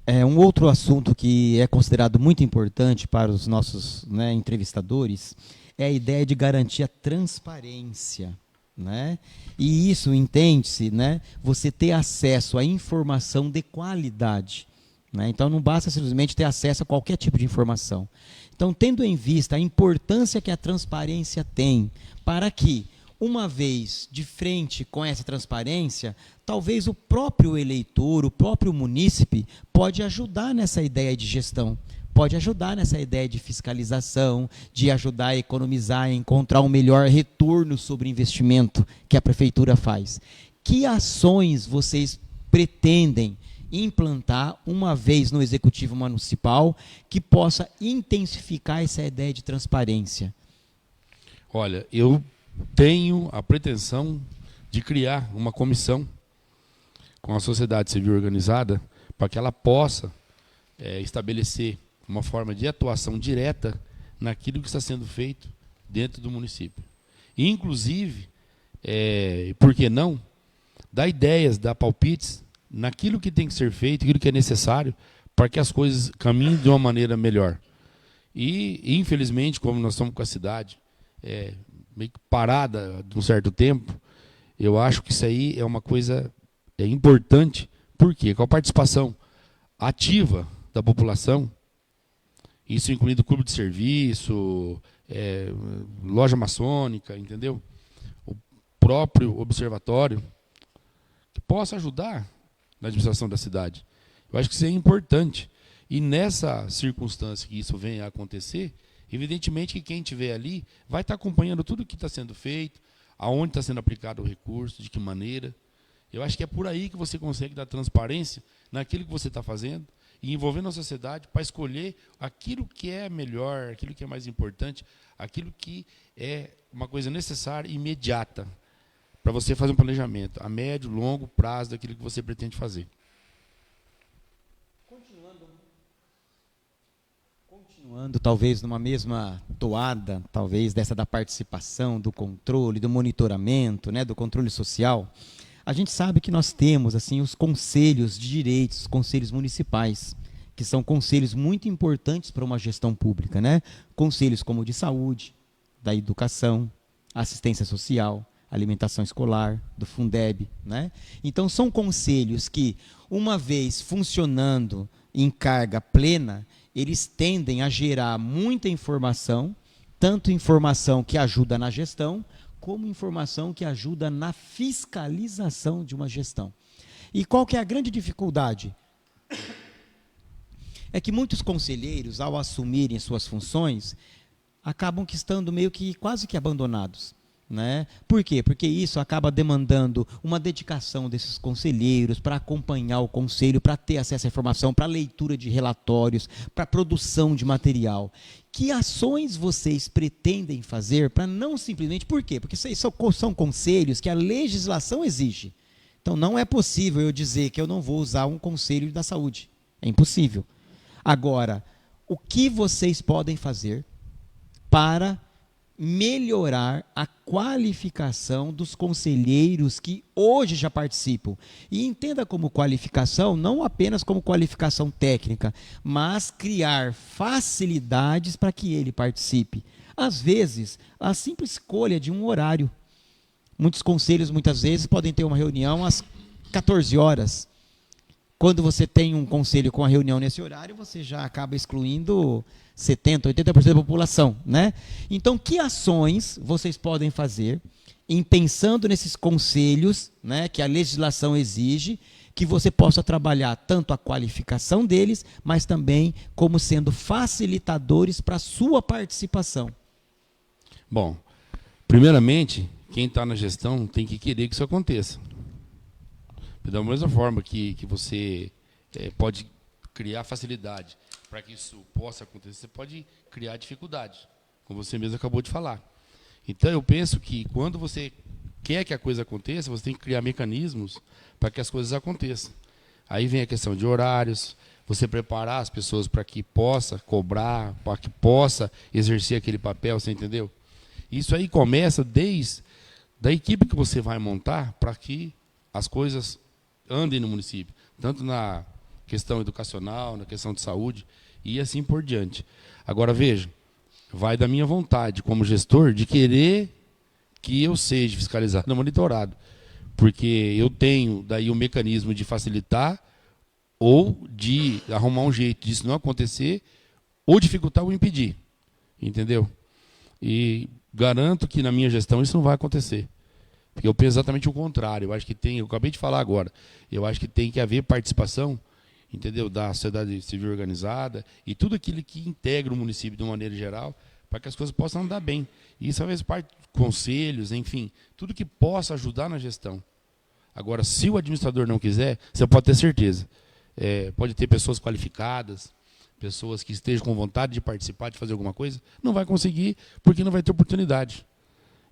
Um outro assunto que é considerado muito importante para os nossos, né, entrevistadores é a ideia de garantir a transparência, né? E isso, entende-se, né, você ter acesso à informação de qualidade, né? Então não basta simplesmente ter acesso a qualquer tipo de informação. Então, tendo em vista a importância que a transparência tem para que, uma vez de frente com essa transparência, talvez o próprio eleitor, o próprio munícipe, pode ajudar nessa ideia de gestão, pode ajudar nessa ideia de fiscalização, de ajudar a economizar, a encontrar um melhor retorno sobre o investimento que a prefeitura faz. Que ações vocês pretendem implantar, uma vez no Executivo Municipal, que possa intensificar essa ideia de transparência? Olha, eu tenho a pretensão de criar uma comissão com a sociedade civil organizada para que ela possa estabelecer uma forma de atuação direta naquilo que está sendo feito dentro do município. E, inclusive, por que não, dar ideias, dar palpites naquilo que tem que ser feito, aquilo que é necessário para que as coisas caminhem de uma maneira melhor. E, infelizmente, como nós estamos com a cidade meio que parada de um certo tempo, eu acho que isso aí é uma coisa importante. Por quê? Com a participação ativa da população, isso incluindo clube de serviço, loja maçônica, entendeu? O próprio observatório, que possa ajudar na administração da cidade. Eu acho que isso é importante. E nessa circunstância que isso venha a acontecer, evidentemente que quem estiver ali vai estar acompanhando tudo o que está sendo feito, aonde está sendo aplicado o recurso, de que maneira. Eu acho que é por aí que você consegue dar transparência naquilo que você está fazendo e envolvendo a sociedade para escolher aquilo que é melhor, aquilo que é mais importante, aquilo que é uma coisa necessária e imediata para você fazer um planejamento a médio, longo prazo daquilo que você pretende fazer. Continuando, talvez numa mesma toada, talvez dessa da participação, do controle, do monitoramento, né, do controle social, a gente sabe que nós temos assim os conselhos de direitos, os conselhos municipais, que são conselhos muito importantes para uma gestão pública, né? Conselhos como o de saúde, da educação, assistência social, alimentação escolar, do Fundeb, né? Então são conselhos que, uma vez funcionando em carga plena, eles tendem a gerar muita informação, tanto informação que ajuda na gestão, como informação que ajuda na fiscalização de uma gestão. E qual que é a grande dificuldade? É que muitos conselheiros, ao assumirem suas funções, acabam que estando meio que quase que abandonados, né? Por quê? Porque isso acaba demandando uma dedicação desses conselheiros para acompanhar o conselho, para ter acesso à informação, para leitura de relatórios, para produção de material. Que ações vocês pretendem fazer para não simplesmente... Por quê? Porque são conselhos que a legislação exige. Então não é possível eu dizer que eu não vou usar um conselho da saúde. É impossível. Agora, o que vocês podem fazer para melhorar a qualificação dos conselheiros que hoje já participam? E entenda como qualificação, não apenas como qualificação técnica, mas criar facilidades para que ele participe. Às vezes, a simples escolha de um horário. Muitos conselhos, muitas vezes, podem ter uma reunião às 14 horas. Quando você tem um conselho com a reunião nesse horário, você já acaba excluindo 70%, 80% da população, né? Então, que ações vocês podem fazer em pensando nesses conselhos, né, que a legislação exige, que você possa trabalhar tanto a qualificação deles, mas também como sendo facilitadores para a sua participação? Bom, primeiramente, quem está na gestão tem que querer que isso aconteça. Da mesma forma que você pode criar facilidade para que isso possa acontecer, você pode criar dificuldade, como você mesmo acabou de falar. Então, eu penso que quando você quer que a coisa aconteça, você tem que criar mecanismos para que as coisas aconteçam. Aí vem a questão de horários, você preparar as pessoas para que possa cobrar, para que possa exercer aquele papel, você entendeu? Isso aí começa desde da equipe que você vai montar para que as coisas andem no município, tanto na questão educacional, na questão de saúde e assim por diante. Agora, veja, vai da minha vontade como gestor de querer que eu seja fiscalizado, monitorado, porque eu tenho daí um mecanismo de facilitar ou de arrumar um jeito disso não acontecer ou dificultar ou impedir, entendeu? E garanto que na minha gestão isso não vai acontecer. Porque eu penso exatamente o contrário. Eu acho que eu acabei de falar agora, eu acho que tem que haver participação, entendeu, da sociedade civil organizada e tudo aquilo que integra o município de uma maneira geral, para que as coisas possam andar bem. E isso faz parte de conselhos, enfim, tudo que possa ajudar na gestão. Agora, se o administrador não quiser, você pode ter certeza. Pode ter pessoas qualificadas, pessoas que estejam com vontade de participar, de fazer alguma coisa, não vai conseguir porque não vai ter oportunidade.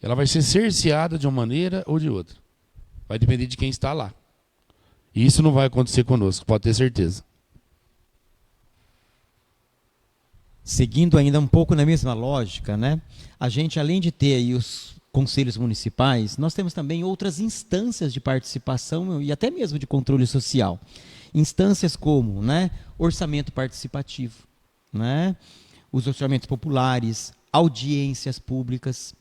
Ela vai ser cerceada de uma maneira ou de outra. Vai depender de quem está lá. E isso não vai acontecer conosco, pode ter certeza. Seguindo ainda um pouco na mesma lógica, né? A gente, além de ter aí os conselhos municipais, nós temos também outras instâncias de participação e até mesmo de controle social. Instâncias como, né, orçamento participativo, né, os orçamentos populares, audiências públicas,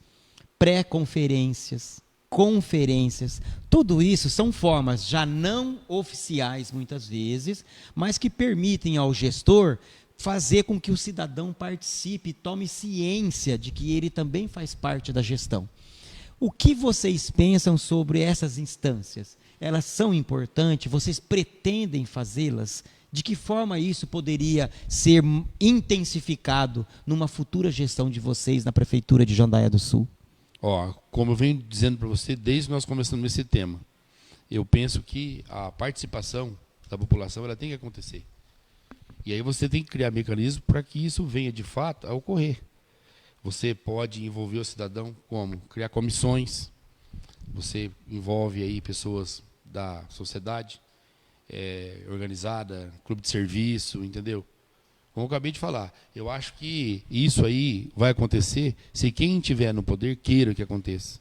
pré-conferências, conferências, tudo isso são formas já não oficiais muitas vezes, mas que permitem ao gestor fazer com que o cidadão participe, tome ciência de que ele também faz parte da gestão. O que vocês pensam sobre essas instâncias? Elas são importantes? Vocês pretendem fazê-las? De que forma isso poderia ser intensificado numa futura gestão de vocês na Prefeitura de Jandaia do Sul? Como eu venho dizendo para você, desde que nós começamos esse tema, eu penso que a participação da população ela tem que acontecer. E aí você tem que criar mecanismos para que isso venha de fato a ocorrer. Você pode envolver o cidadão como? Criar comissões, você envolve aí pessoas da sociedade organizada, clube de serviço, entendeu? Como eu acabei de falar, eu acho que isso aí vai acontecer se quem estiver no poder queira que aconteça.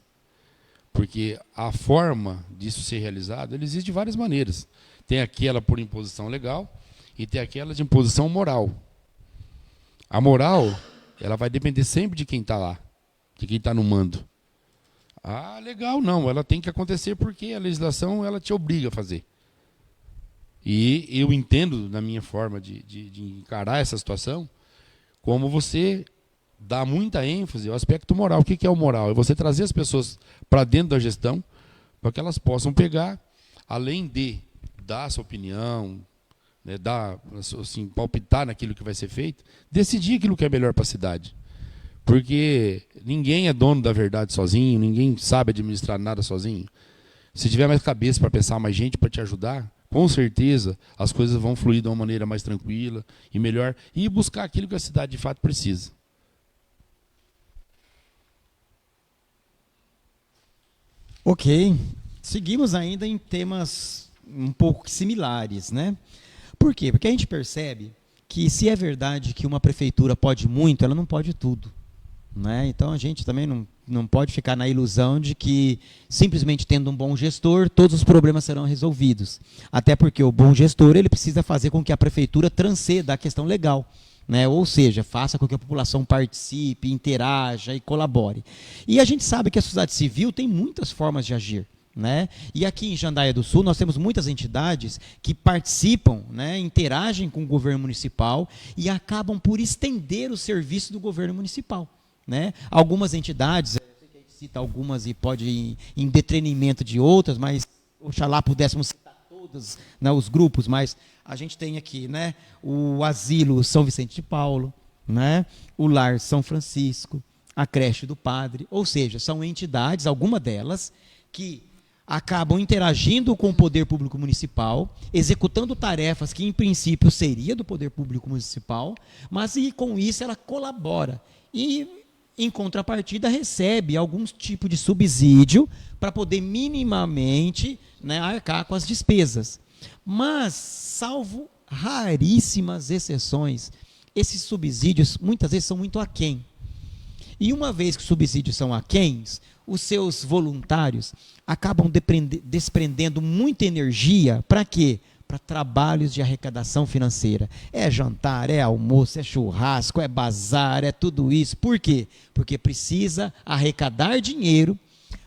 Porque a forma disso ser realizado, ele existe de várias maneiras. Tem aquela por imposição legal e tem aquela de imposição moral. A moral, ela vai depender sempre de quem está lá, de quem está no mando. Legal, não, ela tem que acontecer porque a legislação ela te obriga a fazer. E eu entendo, na minha forma de encarar essa situação, como você dá muita ênfase ao aspecto moral. O que é o moral? É você trazer as pessoas para dentro da gestão, para que elas possam pegar, além de dar a sua opinião, né, assim, palpitar naquilo que vai ser feito, decidir aquilo que é melhor para a cidade. Porque ninguém é dono da verdade sozinho, ninguém sabe administrar nada sozinho. Se tiver mais cabeça para pensar, mais gente para te ajudar, com certeza as coisas vão fluir de uma maneira mais tranquila e melhor, e buscar aquilo que a cidade de fato precisa. Ok, seguimos ainda em temas um pouco similares, né? Por quê? Porque a gente percebe que se é verdade que uma prefeitura pode muito, ela não pode tudo, né? Então a gente também não pode ficar na ilusão de que simplesmente tendo um bom gestor, todos os problemas serão resolvidos. Até porque o bom gestor ele precisa fazer com que a prefeitura transcenda a questão legal, né? Ou seja, faça com que a população participe, interaja e colabore. E a gente sabe que a sociedade civil tem muitas formas de agir, né? E aqui em Jandaia do Sul nós temos muitas entidades que participam, né, interagem com o governo municipal e acabam por estender o serviço do governo municipal, né? Algumas entidades, eu sei que a gente cita algumas e pode ir em detrimento de outras, mas oxalá pudéssemos citar todas, né, os grupos, mas a gente tem aqui, né, o Asilo São Vicente de Paulo, né, o Lar São Francisco, a Creche do Padre, ou seja, são entidades, algumas delas, que acabam interagindo com o poder público municipal, executando tarefas que, em princípio, seria do poder público municipal, mas e com isso ela colabora e, em contrapartida, recebe algum tipo de subsídio para poder minimamente, né, arcar com as despesas. Mas, salvo raríssimas exceções, esses subsídios muitas vezes são muito aquém. E uma vez que os subsídios são aquéns, os seus voluntários acabam desprendendo muita energia para quê? para trabalhos de arrecadação financeira. É jantar, é almoço, é churrasco, é bazar, é tudo isso. Por quê? Porque precisa arrecadar dinheiro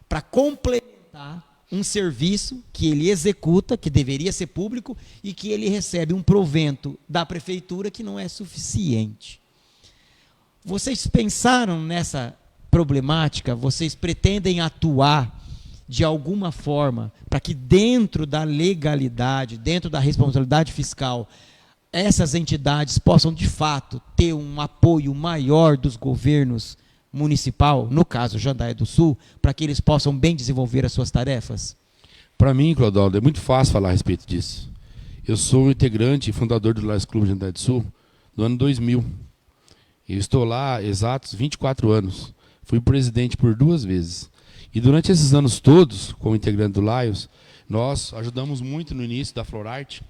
para complementar um serviço que ele executa, que deveria ser público, e que ele recebe um provento da prefeitura que não é suficiente. Vocês pensaram nessa problemática? Vocês pretendem atuar de alguma forma para que dentro da legalidade, dentro da responsabilidade fiscal, essas entidades possam de fato ter um apoio maior dos governos municipal, no caso Jandaia do Sul, para que eles possam bem desenvolver as suas tarefas? Para mim, Clodoaldo, é muito fácil falar a respeito disso. Eu sou integrante e fundador do Lions Clube Jandaia do Sul do ano 2000. Eu estou lá exatos 24 anos. Fui presidente por 2 vezes. E durante esses anos todos, como integrante do Lions, nós ajudamos muito no início da Florarte,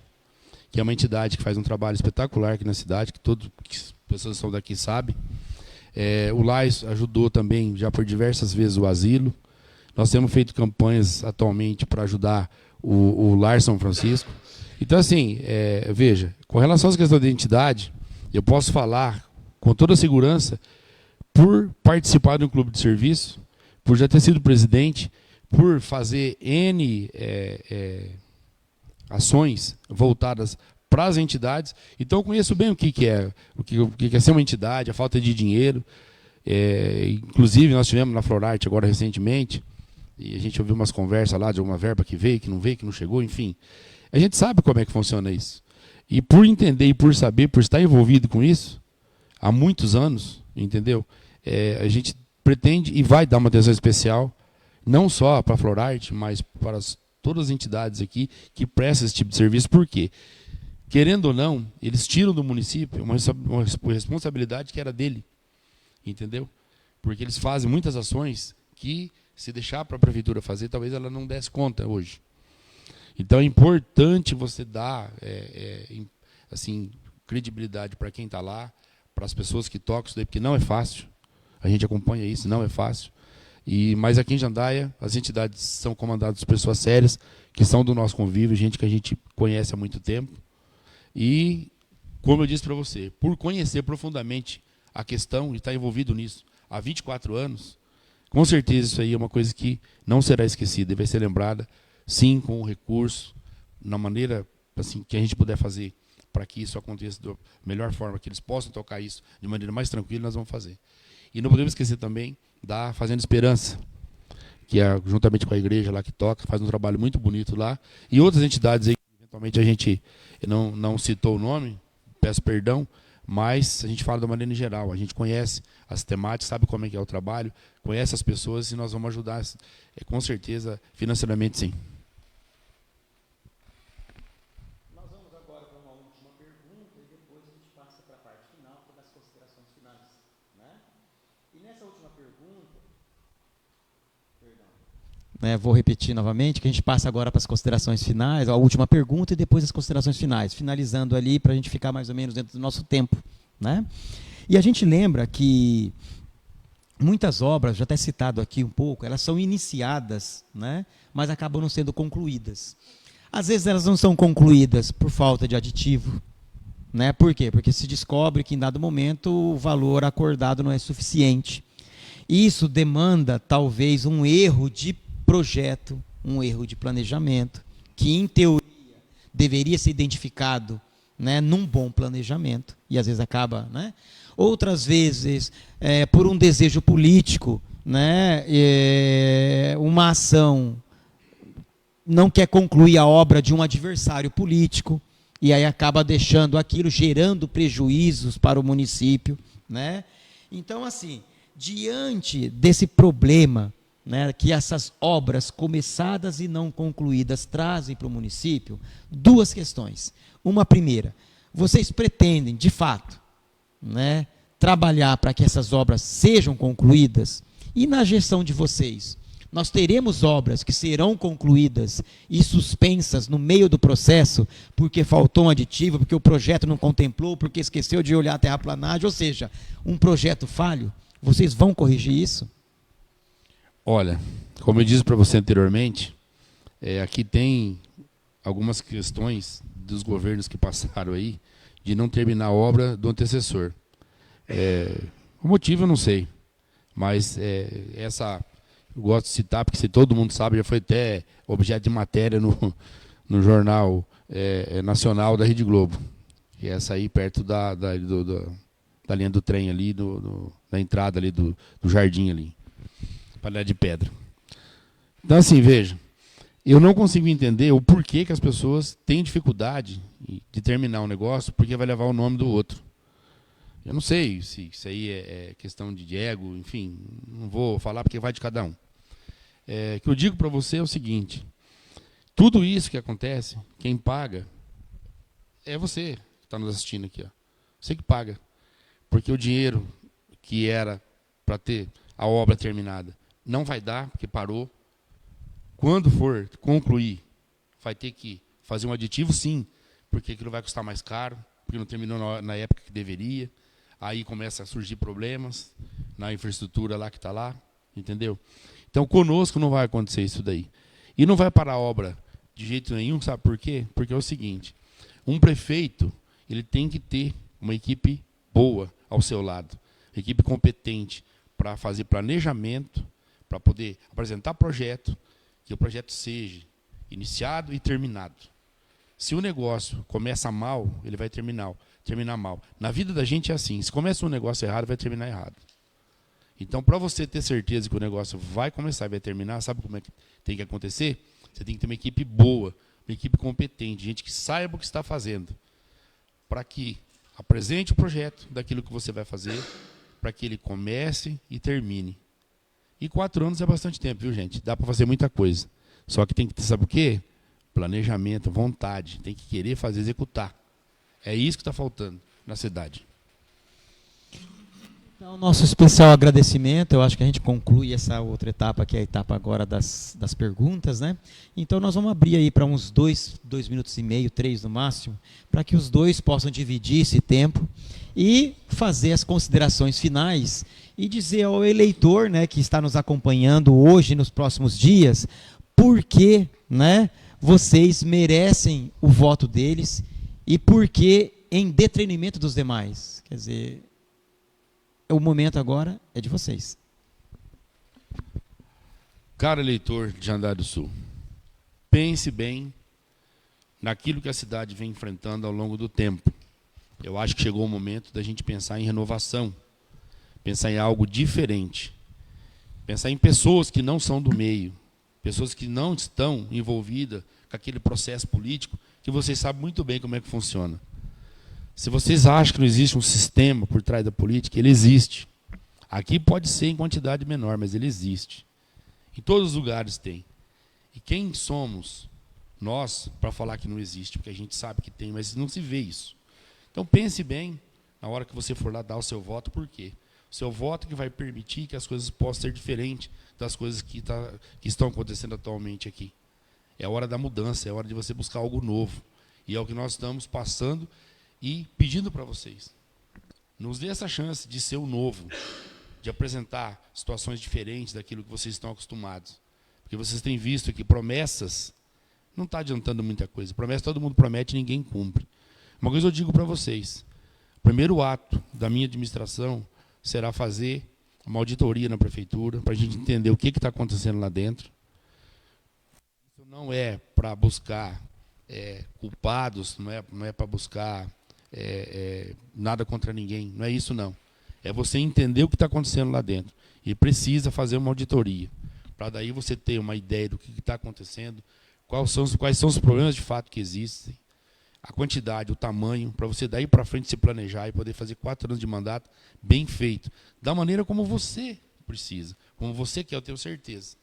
que é uma entidade que faz um trabalho espetacular aqui na cidade, que todas as pessoas que estão daqui sabem. O Lions ajudou também, já por diversas vezes, o asilo. Nós temos feito campanhas atualmente para ajudar o Lar São Francisco. Então, assim, veja, com relação às questões de identidade, eu posso falar com toda a segurança, por participar de um clube de serviço, por já ter sido presidente, por fazer N ações voltadas para as entidades. Então, eu conheço bem o que é ser uma entidade, a falta de dinheiro. Inclusive, nós tivemos na Florarte agora recentemente, e a gente ouviu umas conversas lá de uma verba que veio, que não chegou, enfim. A gente sabe como é que funciona isso. E por entender e por saber, por estar envolvido com isso, há muitos anos, entendeu? A gente pretende e vai dar uma atenção especial, não só para a Florarte, mas para todas as entidades aqui que prestam esse tipo de serviço. Por quê? Querendo ou não, eles tiram do município uma responsabilidade que era dele, entendeu? Porque eles fazem muitas ações que, se deixar para a prefeitura fazer, talvez ela não desse conta hoje. Então é importante você dar assim, credibilidade para quem está lá, para as pessoas que tocam isso daí, porque não é fácil. A gente acompanha isso, não é fácil. Mas aqui em Jandaia, as entidades são comandadas por pessoas sérias, que são do nosso convívio, gente que a gente conhece há muito tempo. E, como eu disse para você, por conhecer profundamente a questão e estar envolvido nisso há 24 anos, com certeza isso aí é uma coisa que não será esquecida e vai ser lembrada, sim, com o recurso, na maneira assim, que a gente puder fazer para que isso aconteça da melhor forma, que eles possam tocar isso de maneira mais tranquila, nós vamos fazer. E não podemos esquecer também da Fazenda Esperança, que é juntamente com a igreja lá que toca, faz um trabalho muito bonito lá, e outras entidades aí, eventualmente a gente não citou o nome, peço perdão, mas a gente fala da maneira em geral, a gente conhece as temáticas, sabe como é que é o trabalho, conhece as pessoas e nós vamos ajudar, com certeza, financeiramente sim. Nós vamos agora para uma última pergunta e depois a gente passa para a parte final, para as considerações finais, né? E nessa última pergunta, vou repetir novamente, que a gente passa agora para as considerações finais, a última pergunta e depois as considerações finais, finalizando ali para a gente ficar mais ou menos dentro do nosso tempo, né? E a gente lembra que muitas obras, já até citado aqui um pouco, elas são iniciadas, né? Mas acabam não sendo concluídas. Às vezes elas não são concluídas por falta de aditivo, né? Por quê? Porque se descobre que em dado momento o valor acordado não é suficiente. Isso demanda talvez um erro de projeto, um erro de planejamento, que em teoria deveria ser identificado, né, num bom planejamento, e às vezes acaba, né? Outras vezes, por um desejo político, né, uma ação não quer concluir a obra de um adversário político, e aí acaba deixando aquilo, gerando prejuízos para o município, né? Então, assim, diante desse problema, né, que essas obras começadas e não concluídas trazem para o município, 2 questões. Uma primeira, vocês pretendem, de fato, né, trabalhar para que essas obras sejam concluídas? E na gestão de vocês, nós teremos obras que serão concluídas e suspensas no meio do processo porque faltou um aditivo, porque o projeto não contemplou, porque esqueceu de olhar a terraplanagem, ou seja, um projeto falho? Vocês vão corrigir isso? Olha, como eu disse para você anteriormente, aqui tem algumas questões dos governos que passaram aí de não terminar a obra do antecessor. O motivo eu não sei, mas eu gosto de citar, porque se todo mundo sabe, já foi até objeto de matéria no jornal nacional da Rede Globo, que é essa aí perto da linha do trem ali, da entrada ali do jardim ali, Panela de Pedra. Então assim, veja, eu não consigo entender o porquê que as pessoas têm dificuldade de terminar um negócio porque vai levar o nome do outro. Eu não sei se isso aí é questão de ego, enfim, não vou falar porque vai de cada um. O que eu digo para você é o seguinte, tudo isso que acontece, quem paga é você que está nos assistindo aqui. Ó. Você que paga. Porque o dinheiro que era para ter a obra terminada não vai dar, porque parou. Quando for concluir, vai ter que fazer um aditivo, sim, porque aquilo vai custar mais caro, porque não terminou na época que deveria. Aí começa a surgir problemas na infraestrutura lá que está lá, entendeu? Então, conosco não vai acontecer isso daí. E não vai parar a obra de jeito nenhum, sabe por quê? Porque é o seguinte, um prefeito ele tem que ter uma equipe boa ao seu lado, equipe competente para fazer planejamento, para poder apresentar projeto, que o projeto seja iniciado e terminado. Se o negócio começa mal, ele vai terminar mal. Na vida da gente é assim, se começa um negócio errado, vai terminar errado. Então, para você ter certeza que o negócio vai começar e vai terminar, sabe como é que tem que acontecer? Você tem que ter uma equipe boa, uma equipe competente, gente que saiba o que está fazendo, para que apresente o projeto daquilo que você vai fazer, para que ele comece e termine. E 4 anos é bastante tempo, viu, gente? Dá para fazer muita coisa. Só que tem que ter, sabe o quê? Planejamento, vontade. Tem que querer fazer, executar. É isso que está faltando na cidade. Então, nosso especial agradecimento, eu acho que a gente conclui essa outra etapa, que é a etapa agora das perguntas, né? Então, nós vamos abrir aí para uns 2 minutos e meio, 3 no máximo, para que os dois possam dividir esse tempo e fazer as considerações finais e dizer ao eleitor, né, que está nos acompanhando hoje, nos próximos dias, por que, né, vocês merecem o voto deles e por que em detrimento dos demais. Quer dizer, o momento agora é de vocês. Caro eleitor de Jandai do Sul, pense bem naquilo que a cidade vem enfrentando ao longo do tempo. Eu acho que chegou o momento da gente pensar em renovação, pensar em algo diferente, pensar em pessoas que não são do meio, pessoas que não estão envolvidas com aquele processo político, que vocês sabem muito bem como é que funciona. Se vocês acham que não existe um sistema por trás da política, ele existe. Aqui pode ser em quantidade menor, mas ele existe. Em todos os lugares tem. E quem somos nós para falar que não existe? Porque a gente sabe que tem, mas não se vê isso. Então pense bem na hora que você for lá dar o seu voto, por quê? O seu voto que vai permitir que as coisas possam ser diferentes das coisas que estão acontecendo atualmente aqui. É a hora da mudança, é a hora de você buscar algo novo. E é o que nós estamos passando e pedindo para vocês. Nos dê essa chance de ser o novo, de apresentar situações diferentes daquilo que vocês estão acostumados. Porque vocês têm visto que promessas não está adiantando muita coisa. Promessa todo mundo promete e ninguém cumpre. Uma coisa eu digo para vocês. O primeiro ato da minha administração será fazer uma auditoria na prefeitura, para a gente entender o que está acontecendo lá dentro. Isso não é para buscar culpados, não é para buscar nada contra ninguém, não é isso não. É você entender o que está acontecendo lá dentro. E precisa fazer uma auditoria, para daí você ter uma ideia do que está acontecendo, quais são os problemas de fato que existem, a quantidade, o tamanho, para você daí para frente se planejar e poder fazer 4 anos de mandato bem feito, da maneira como você precisa, como você quer, eu tenho certeza.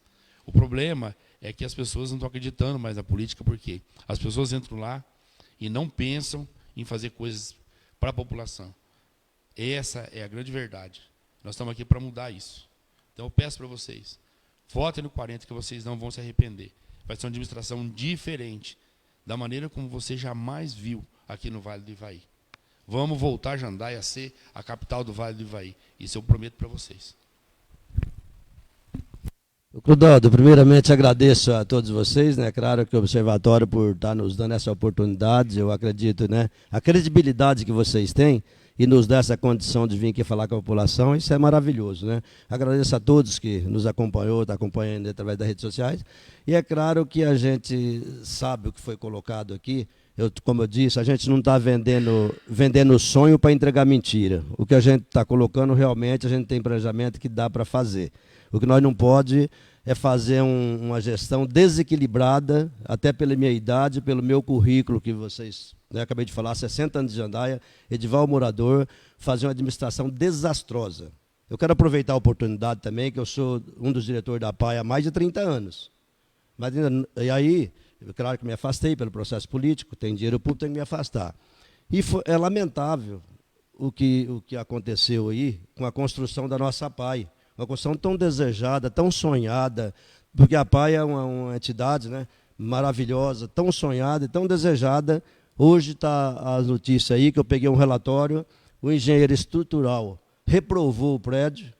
O problema é que as pessoas não estão acreditando mais na política, porque as pessoas entram lá e não pensam em fazer coisas para a população. Essa é a grande verdade. Nós estamos aqui para mudar isso. Então eu peço para vocês, votem no 40 que vocês não vão se arrepender. Vai ser uma administração diferente, da maneira como você jamais viu aqui no Vale do Ivaí. Vamos voltar Jandai a ser a capital do Vale do Ivaí. Isso eu prometo para vocês. Clodoaldo, primeiramente agradeço a todos vocês, né? Claro que o Observatório por estar nos dando essa oportunidade, eu acredito, né? A credibilidade que vocês têm e nos dá essa condição de vir aqui falar com a população, isso é maravilhoso, né? Agradeço a todos que nos acompanhou, está acompanhando através das redes sociais. E é claro que a gente sabe o que foi colocado aqui. Como eu disse, a gente não está vendendo sonho para entregar mentira. O que a gente está colocando realmente, a gente tem planejamento que dá para fazer. O que nós não pode é fazer uma gestão desequilibrada, até pela minha idade, pelo meu currículo, que vocês, né, acabei de falar, 60 anos de Jandaia, Edival Morador, fazer uma administração desastrosa. Eu quero aproveitar a oportunidade também, que eu sou um dos diretores da PAI há mais de 30 anos. Mas, e aí, claro que me afastei pelo processo político, tem dinheiro público, tem que me afastar. E é lamentável o que aconteceu aí com a construção da nossa PAI. Uma construção tão desejada, tão sonhada, porque a PAI é uma entidade, né, maravilhosa, tão sonhada e tão desejada. Hoje está as notícias aí, que eu peguei um relatório, o engenheiro estrutural reprovou o prédio,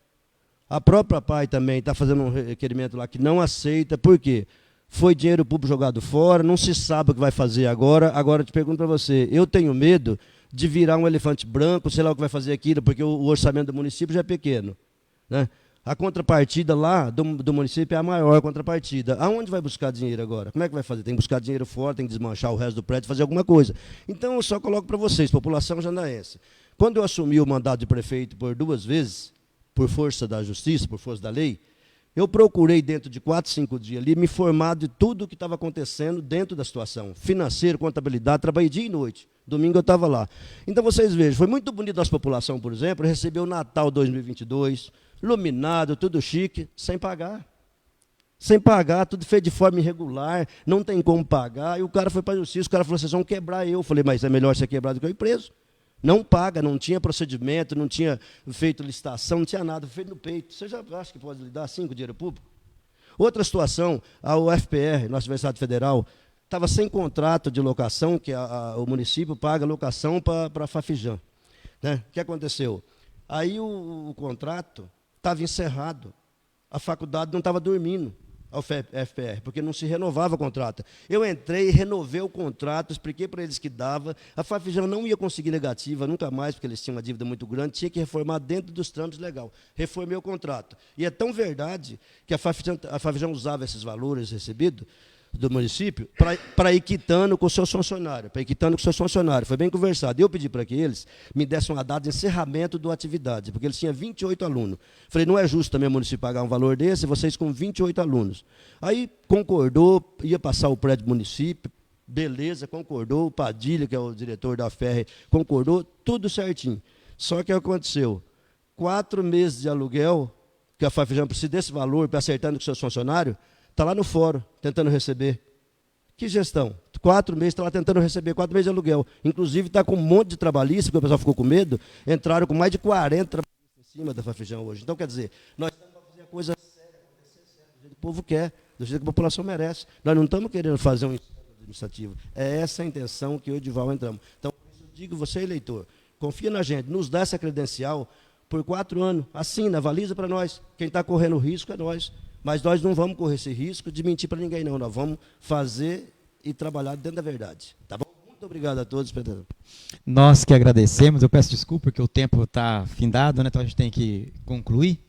a própria PAI também está fazendo um requerimento lá que não aceita, por quê? Foi dinheiro público jogado fora, não se sabe o que vai fazer agora. Agora eu te pergunto para você, eu tenho medo de virar um elefante branco, sei lá o que vai fazer aquilo, porque o orçamento do município já é pequeno, né? A contrapartida lá do município é a maior contrapartida. Aonde vai buscar dinheiro agora? Como é que vai fazer? Tem que buscar dinheiro fora, tem que desmanchar o resto do prédio, fazer alguma coisa. Então, eu só coloco para vocês, população jandaense. Quando eu assumi o mandato de prefeito por 2 vezes, por força da justiça, por força da lei, eu procurei, dentro de 4, 5 dias ali, me informar de tudo o que estava acontecendo dentro da situação. Financeiro, contabilidade, trabalhei dia e noite. Domingo eu estava lá. Então, vocês vejam, foi muito bonito a nossa população, por exemplo, receber o Natal 2022, iluminado, tudo chique, sem pagar. Sem pagar, tudo feito de forma irregular, não tem como pagar. E o cara foi para a justiça, o cara falou, vocês vão quebrar eu. Eu falei, mas é melhor ser quebrado do que eu ir preso. Não paga, não tinha procedimento, não tinha feito licitação, não tinha nada, foi feito no peito. Você já acha que pode lidar assim com o dinheiro público? Outra situação, a UFPR, nossa Universidade Federal, estava sem contrato de locação, que o município paga locação para a Fafijam, né? O que aconteceu? Aí o contrato estava encerrado, a faculdade não estava dormindo, a UFPR, porque não se renovava o contrato. Eu entrei, renovei o contrato, expliquei para eles que dava, a Fafijam não ia conseguir negativa, nunca mais, porque eles tinham uma dívida muito grande, tinha que reformar dentro dos trâmites legais. Reformei o contrato. E é tão verdade que a Fafijam usava esses valores recebidos do município para ir quitando com os seus funcionários, Foi bem conversado. Eu pedi para que eles me dessem uma data de encerramento da atividade, porque eles tinham 28 alunos. Falei, não é justo também o município pagar um valor desse, vocês com 28 alunos. Aí concordou, ia passar o prédio do município, beleza, concordou, o Padilha, que é o diretor da FER, concordou, tudo certinho. Só que aconteceu, 4 meses de aluguel, que a Fafijam precisa desse valor para acertando com os seus funcionários, está lá no fórum, tentando receber. Que gestão? 4 meses, está lá tentando receber, 4 meses de aluguel. Inclusive, está com um monte de trabalhista, porque o pessoal ficou com medo, entraram com mais de 40 trabalhistas em cima da Fafijam hoje. Então, quer dizer, nós estamos para fazer a coisa séria, acontecer séria, do jeito que o povo quer, do jeito que a população merece. Nós não estamos querendo fazer um incêndio administrativo. É essa a intenção que eu e o Edival entramos. Então, eu digo, você, eleitor, confia na gente, nos dá essa credencial por 4 anos, assina, avaliza para nós. Quem está correndo risco é nós. Mas nós não vamos correr esse risco de mentir para ninguém, não. Nós vamos fazer e trabalhar dentro da verdade. Tá bom? Muito obrigado a todos. Nós que agradecemos. Eu peço desculpa porque o tempo está findado, né? Então a gente tem que concluir.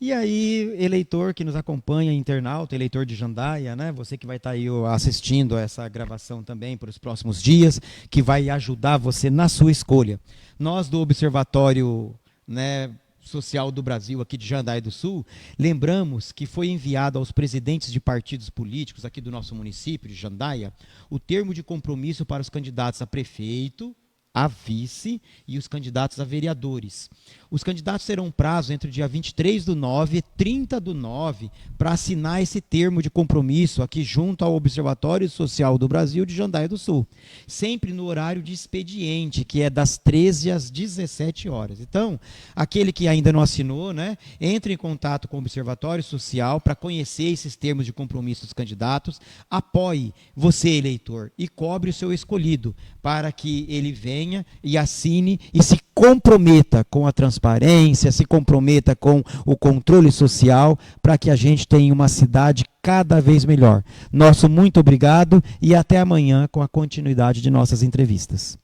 E aí, eleitor que nos acompanha, internauta, eleitor de Jandaia, né? Você que vai estar aí assistindo essa gravação também para os próximos dias, que vai ajudar você na sua escolha. Nós do Observatório, né, Social do Brasil, aqui de Jandaia do Sul, lembramos que foi enviado aos presidentes de partidos políticos aqui do nosso município de Jandaia o termo de compromisso para os candidatos a prefeito, a vice e os candidatos a vereadores. Os candidatos terão um prazo entre o dia 23/9 e 30/9 para assinar esse termo de compromisso aqui junto ao Observatório Social do Brasil de Jandaia do Sul, sempre no horário de expediente, que é das 13 às 17 horas. Então, aquele que ainda não assinou, né, entre em contato com o Observatório Social para conhecer esses termos de compromisso dos candidatos, apoie você, eleitor, e cobre o seu escolhido para que ele venha venha e assine e se comprometa com a transparência, se comprometa com o controle social, para que a gente tenha uma cidade cada vez melhor. Nosso muito obrigado e até amanhã com a continuidade de nossas entrevistas.